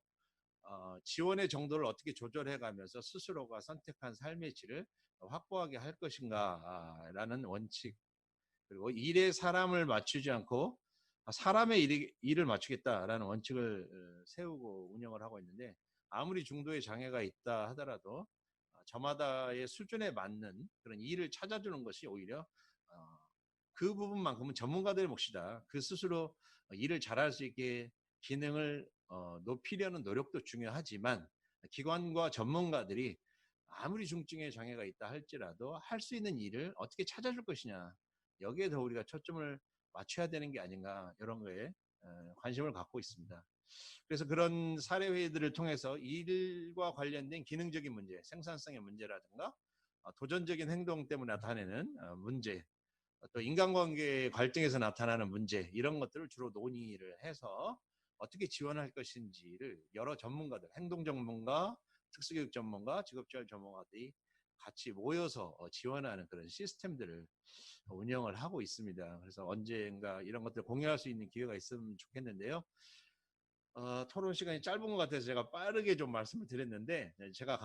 지원의 정도를 어떻게 조절해 가면서 스스로가 선택한 삶의 질을 확보하게 할 것인가 라는 원칙, 그리고 일에 사람을 맞추지 않고 사람의 일을 맞추겠다라는 원칙을 세우고 운영을 하고 있는데, 아무리 중도의 장애가 있다 하더라도 저마다의 수준에 맞는 그런 일을 찾아주는 것이 오히려 그 부분만큼은 전문가들의 몫이다. 그 스스로 일을 잘할 수 있게 기능을 높이려는 노력도 중요하지만 기관과 전문가들이 아무리 중증의 장애가 있다 할지라도 할 수 있는 일을 어떻게 찾아줄 것이냐, 여기에 더 우리가 초점을 맞춰야 되는 게 아닌가, 이런 거에 관심을 갖고 있습니다. 그래서 그런 사례회의들을 통해서 일과 관련된 기능적인 문제, 생산성의 문제라든가 도전적인 행동 때문에 나타내는 문제, 또 인간관계 갈등에서 나타나는 문제, 이런 것들을 주로 논의를 해서 어떻게 지원할 것인지를 여러 전문가들, 행동 전문가, 특수교육 전문가, 직업재활 전문가들이 같이 모여서 지원하는 그런 시스템들을 운영을 하고 있습니다. 그래서 언젠가 이런 것들 공유할 수 있는 기회가 있으면 좋겠는데요. 토론 시간이 짧은 것 같아서 제가 빠르게 좀 말씀을 드렸는데, 제가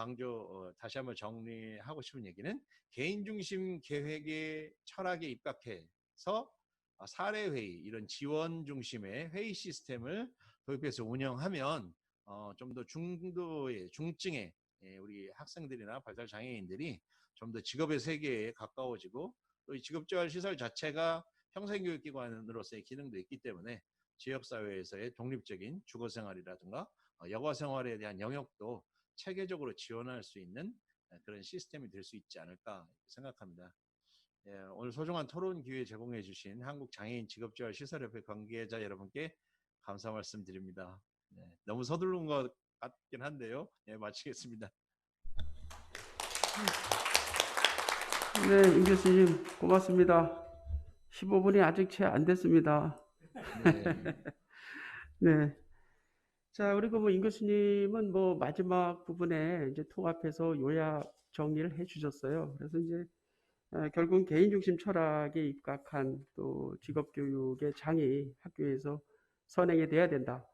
다시 한번 정리하고 싶은 얘기는 개인 중심 계획의 철학에 입각해서 사례회의, 이런 지원 중심의 회의 시스템을 도입해서 운영하면 좀 더 중증의 우리 학생들이나 발달 장애인들이 좀 더 직업의 세계에 가까워지고, 또 이 직업재활 시설 자체가 평생교육기관으로서의 기능도 있기 때문에 지역사회에서의 독립적인 주거생활이라든가 여가생활에 대한 영역도 체계적으로 지원할 수 있는 그런 시스템이 될 수 있지 않을까 생각합니다. 오늘 소중한 토론 기회 제공해 주신 한국장애인 직업재활 시설협회 관계자 여러분께 감사 말씀드립니다. 너무 서두른 것 같긴 한데요. 마치겠습니다. 네, 임 교수님 고맙습니다. 15분이 아직 채 안 됐습니다. 네. 자, 그리고 임 교수님은 마지막 부분에 이제 통합해서 요약 정리를 해 주셨어요. 그래서 이제 결국 개인 중심 철학에 입각한 또 직업교육의 장이 학교에서 선행이 돼야 된다.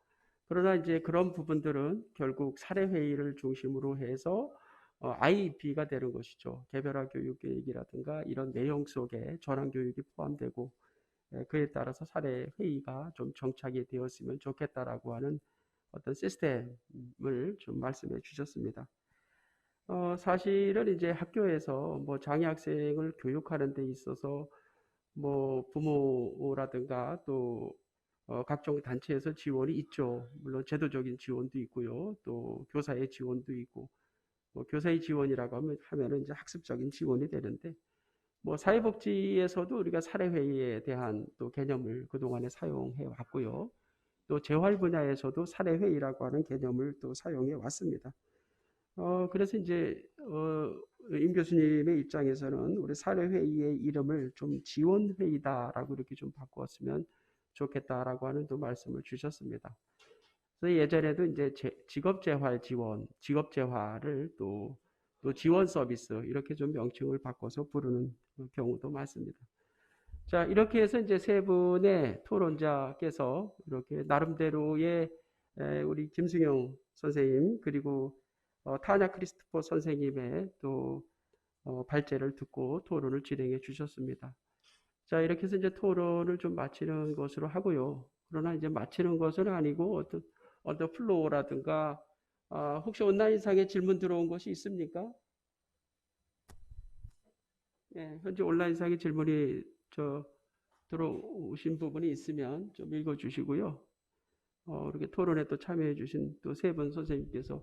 그러나 이제 그런 부분들은 결국 사례회의를 중심으로 해서 IEP가 되는 것이죠. 개별화 교육 계획이라든가 이런 내용 속에 전환 교육이 포함되고 그에 따라서 사례회의가 좀 정착이 되었으면 좋겠다라고 하는 어떤 시스템을 좀 말씀해 주셨습니다. 사실은 이제 학교에서 뭐 장애 학생을 교육하는 데 있어서 뭐 부모라든가 또 각종 단체에서 지원이 있죠. 물론 제도적인 지원도 있고요. 또 교사의 지원도 있고, 뭐 교사의 지원이라고 하면은 이제 학습적인 지원이 되는데, 뭐 사회복지에서도 우리가 사례회의에 대한 또 개념을 그동안에 사용해 왔고요. 또 재활 분야에서도 사례회의라고 하는 개념을 또 사용해 왔습니다. 그래서 이제 임 교수님의 입장에서는 우리 사례회의의 이름을 좀 지원회의다라고 이렇게 좀 바꾸었으면 좋겠다라고 하는 또 말씀을 주셨습니다. 그래서 예전에도 이제 직업재활 지원, 직업재활을 또 지원 서비스 이렇게 좀 명칭을 바꿔서 부르는 경우도 많습니다. 자, 이렇게 해서 이제 세 분의 토론자께서 이렇게 나름대로의 우리 김승용 선생님 그리고 타냐 크리스토퍼 선생님의 또 발제를 듣고 토론을 진행해 주셨습니다. 자, 이렇게 해서 이제 토론을 좀 마치는 것으로 하고요. 그러나 이제 마치는 것은 아니고 어떤 플로우라든가 혹시 온라인상에 질문 들어온 것이 있습니까? 네, 현재 온라인상에 질문이 들어오신 부분이 있으면 좀 읽어주시고요. 이렇게 토론에 또 참여해 주신 또 세 분 선생님께서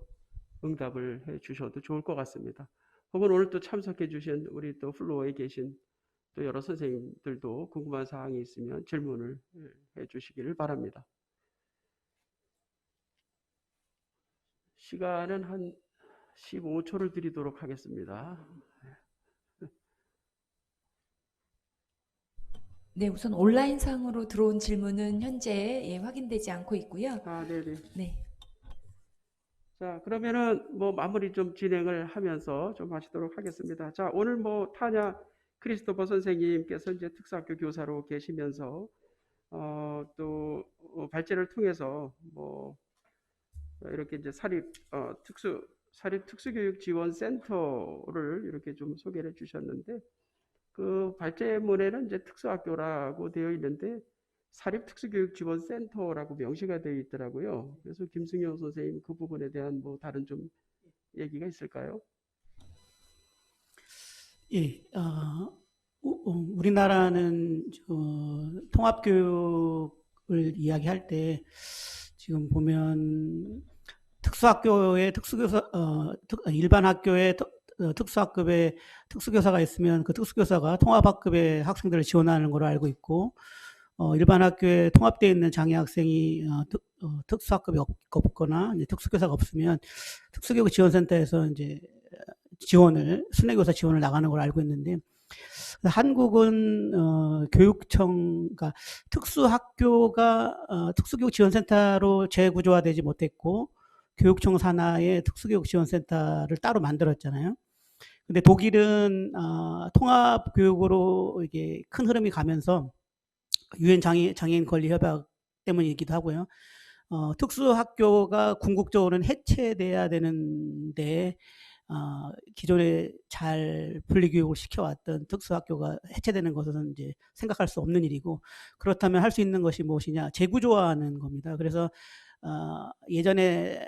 응답을 해 주셔도 좋을 것 같습니다. 혹은 오늘 또 참석해 주신 우리 또 플로어에 계신 또 여러 선생님들도 궁금한 사항이 있으면 질문을 해 주시기를 바랍니다. 시간은 한 15초를 드리도록 하겠습니다. 네, 우선 온라인상으로 들어온 질문은 현재 확인되지 않고 있고요. 네네. 네. 자, 그러면은 뭐 마무리 좀 진행을 하면서 좀 하시도록 하겠습니다. 자, 오늘 뭐 타냐 크리스토퍼 선생님께서 이제 특수학교 교사로 계시면서 또 발제를 통해서 뭐 이렇게 이제 사립 특수교육 지원 센터를 이렇게 좀 소개를 해 주셨는데 그 발제문에는 이제 특수학교라고 되어 있는데 사립특수교육지원센터라고 명시가 되어 있더라고요. 그래서 김승영 선생님 그 부분에 대한 뭐 다른 좀 얘기가 있을까요? 예, 우리나라는 통합교육을 이야기할 때 지금 보면 특수학교에 일반 학교에 특수학급에 특수교사가 있으면 그 특수교사가 통합학급의 학생들을 지원하는 걸로 알고 있고, 일반 학교에 통합되어 있는 장애 학생이 특수학급이 없거나 이제 특수교사가 없으면 특수교육 지원센터에서 이제 순회교사 지원을 나가는 걸 알고 있는데, 한국은 교육청, 그러니까 특수학교가 특수교육 지원센터로 재구조화되지 못했고 교육청 산하에 특수교육 지원센터를 따로 만들었잖아요. 근데 독일은 통합교육으로 이게 큰 흐름이 가면서 유엔 장애인 권리 협약 때문이기도 하고요. 특수학교가 궁극적으로는 해체돼야 되는데 기존에 잘 분리교육을 시켜왔던 특수학교가 해체되는 것은 이제 생각할 수 없는 일이고, 그렇다면 할 수 있는 것이 무엇이냐? 재구조화하는 겁니다. 그래서 예전에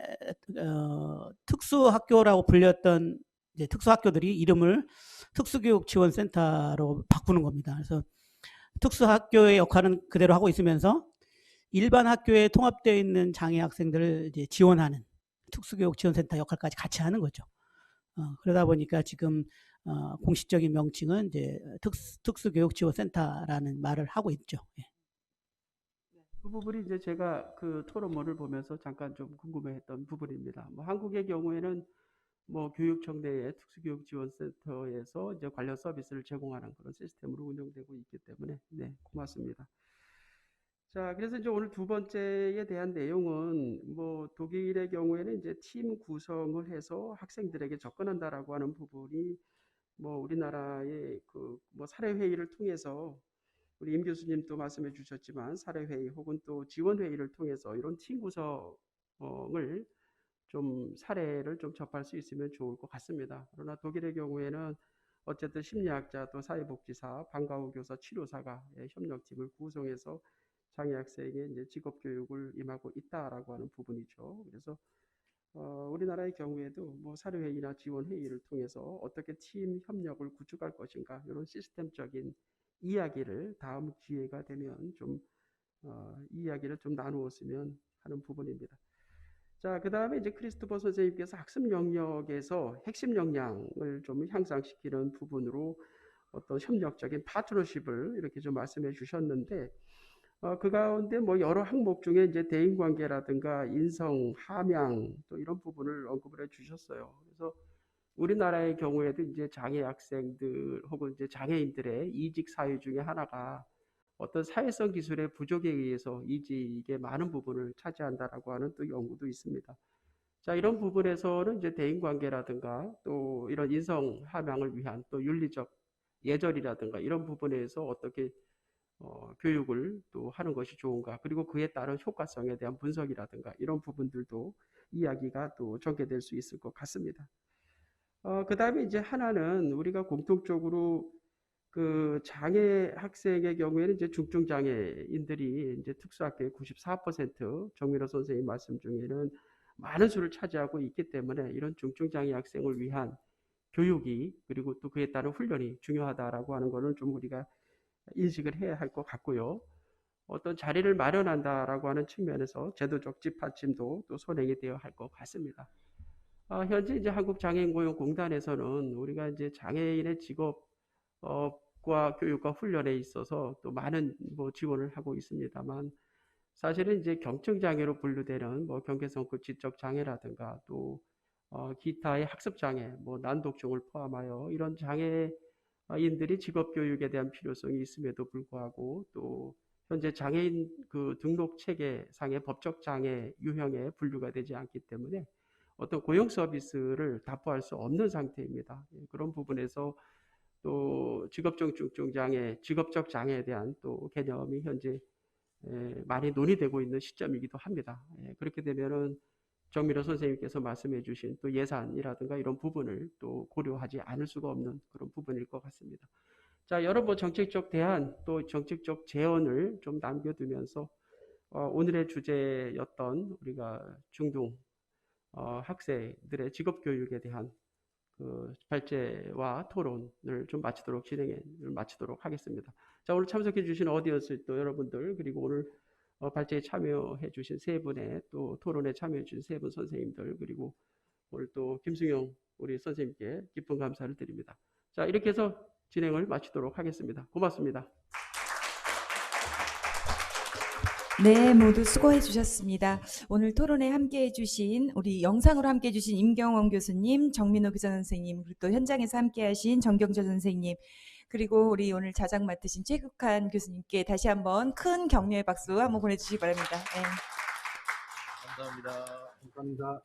특수학교라고 불렸던 이제 특수학교들이 이름을 특수교육지원센터로 바꾸는 겁니다. 그래서 특수학교의 역할은 그대로 하고 있으면서 일반 학교에 통합되어 있는 장애 학생들을 이제 지원하는 특수교육지원센터 역할까지 같이 하는 거죠. 그러다 보니까 지금 공식적인 명칭은 이제 특수교육지원센터라는 말을 하고 있죠. 예. 그 부분이 이제 제가 그 토론문을 보면서 잠깐 좀 궁금해했던 부분입니다. 뭐 한국의 경우에는 뭐 교육청 내에 특수교육지원센터에서 이제 관련 서비스를 제공하는 그런 시스템으로 운영되고 있기 때문에 네, 고맙습니다. 자, 그래서 이제 오늘 두 번째에 대한 내용은 뭐 독일의 경우에는 이제 팀 구성을 해서 학생들에게 접근한다라고 하는 부분이 뭐 우리나라의 그 뭐 사례 회의를 통해서 우리 임 교수님도 말씀해 주셨지만 사례 회의 혹은 또 지원 회의를 통해서 이런 팀 구성을 좀 사례를 좀 접할 수 있으면 좋을 것 같습니다. 그러나 독일의 경우에는 어쨌든 심리학자 또 사회복지사, 방과후 교사, 치료사가 협력팀을 구성해서 장애 학생의 이제 직업 교육을 임하고 있다라고 하는 부분이죠. 그래서 우리나라의 경우에도 뭐 사례회의나 지원회의를 통해서 어떻게 팀 협력을 구축할 것인가 이런 시스템적인 이야기를 다음 기회가 되면 좀 이야기를 좀 나누었으면 하는 부분입니다. 자, 그 다음에 이제 크리스토퍼 선생님께서 학습 영역에서 핵심 역량을 좀 향상시키는 부분으로 어떤 협력적인 파트너십을 이렇게 좀 말씀해 주셨는데, 그 가운데 뭐 여러 항목 중에 이제 대인관계라든가 인성, 함양 또 이런 부분을 언급을 해 주셨어요. 그래서 우리나라의 경우에도 이제 장애 학생들 혹은 이제 장애인들의 이직 사유 중에 하나가 어떤 사회성 기술의 부족에 의해서 이직의 많은 부분을 차지한다라고 하는 또 연구도 있습니다. 자, 이런 부분에서는 이제 대인관계라든가 또 이런 인성 함양을 위한 또 윤리적 예절이라든가 이런 부분에서 어떻게 교육을 또 하는 것이 좋은가, 그리고 그에 따른 효과성에 대한 분석이라든가 이런 부분들도 이야기가 또 전개될 수 있을 것 같습니다. 그 다음에 이제 하나는 우리가 공통적으로 그 장애 학생의 경우에는 이제 중증 장애인들이 이제 특수학교의 94% 정민호 선생님 말씀 중에는 많은 수를 차지하고 있기 때문에 이런 중증 장애 학생을 위한 교육이 그리고 또 그에 따른 훈련이 중요하다라고 하는 것을 좀 우리가 인식을 해야 할 것 같고요. 어떤 자리를 마련한다라고 하는 측면에서 제도적 뒷받침도 또 선행이 되어야 할 것 같습니다. 현재 이제 한국장애인고용공단에서는 우리가 이제 장애인의 직업과 교육과 훈련에 있어서 또 많은 뭐 지원을 하고 있습니다만, 사실은 이제 경증장애로 분류되는 뭐 경계선급 지적 장애라든가 또 기타의 학습 장애, 뭐 난독증을 포함하여 이런 장애인들이 직업 교육에 대한 필요성이 있음에도 불구하고 또 현재 장애인 그 등록 체계상의 법적 장애 유형에 분류가 되지 않기 때문에 어떤 고용 서비스를 답보할 수 없는 상태입니다. 그런 부분에서 또 직업적 중증 장애, 직업적 장애에 대한 또 개념이 현재 많이 논의되고 있는 시점이기도 합니다. 그렇게 되면은 정민호 선생님께서 말씀해 주신 또 예산이라든가 이런 부분을 또 고려하지 않을 수가 없는 그런 부분일 것 같습니다. 자, 여러 뭐 정책적 대안 또 정책적 제언을 좀 남겨두면서 오늘의 주제였던 우리가 중등 학생들의 직업 교육에 대한 그 발제와 토론을 좀 마치도록 하겠습니다. 자, 오늘 참석해 주신 오디언스 또 여러분들, 그리고 오늘 발제에 참여해 주신 세 분의 또 토론에 참여해 주신 세 분 선생님들, 그리고 오늘 또 김승용 우리 선생님께 깊은 감사를 드립니다. 자, 이렇게 해서 진행을 마치도록 하겠습니다. 고맙습니다. 네, 모두 수고해 주셨습니다. 오늘 토론에 함께해 주신 우리 영상으로 함께해 주신 임경원 교수님, 정민호 교장 선생님, 그리고 또 현장에서 함께하신 정경철 선생님, 그리고 우리 오늘 자작 맡으신 최국한 교수님께 다시 한번 큰 격려의 박수 한번 보내주시기 바랍니다. 네. 감사합니다. 감사합니다.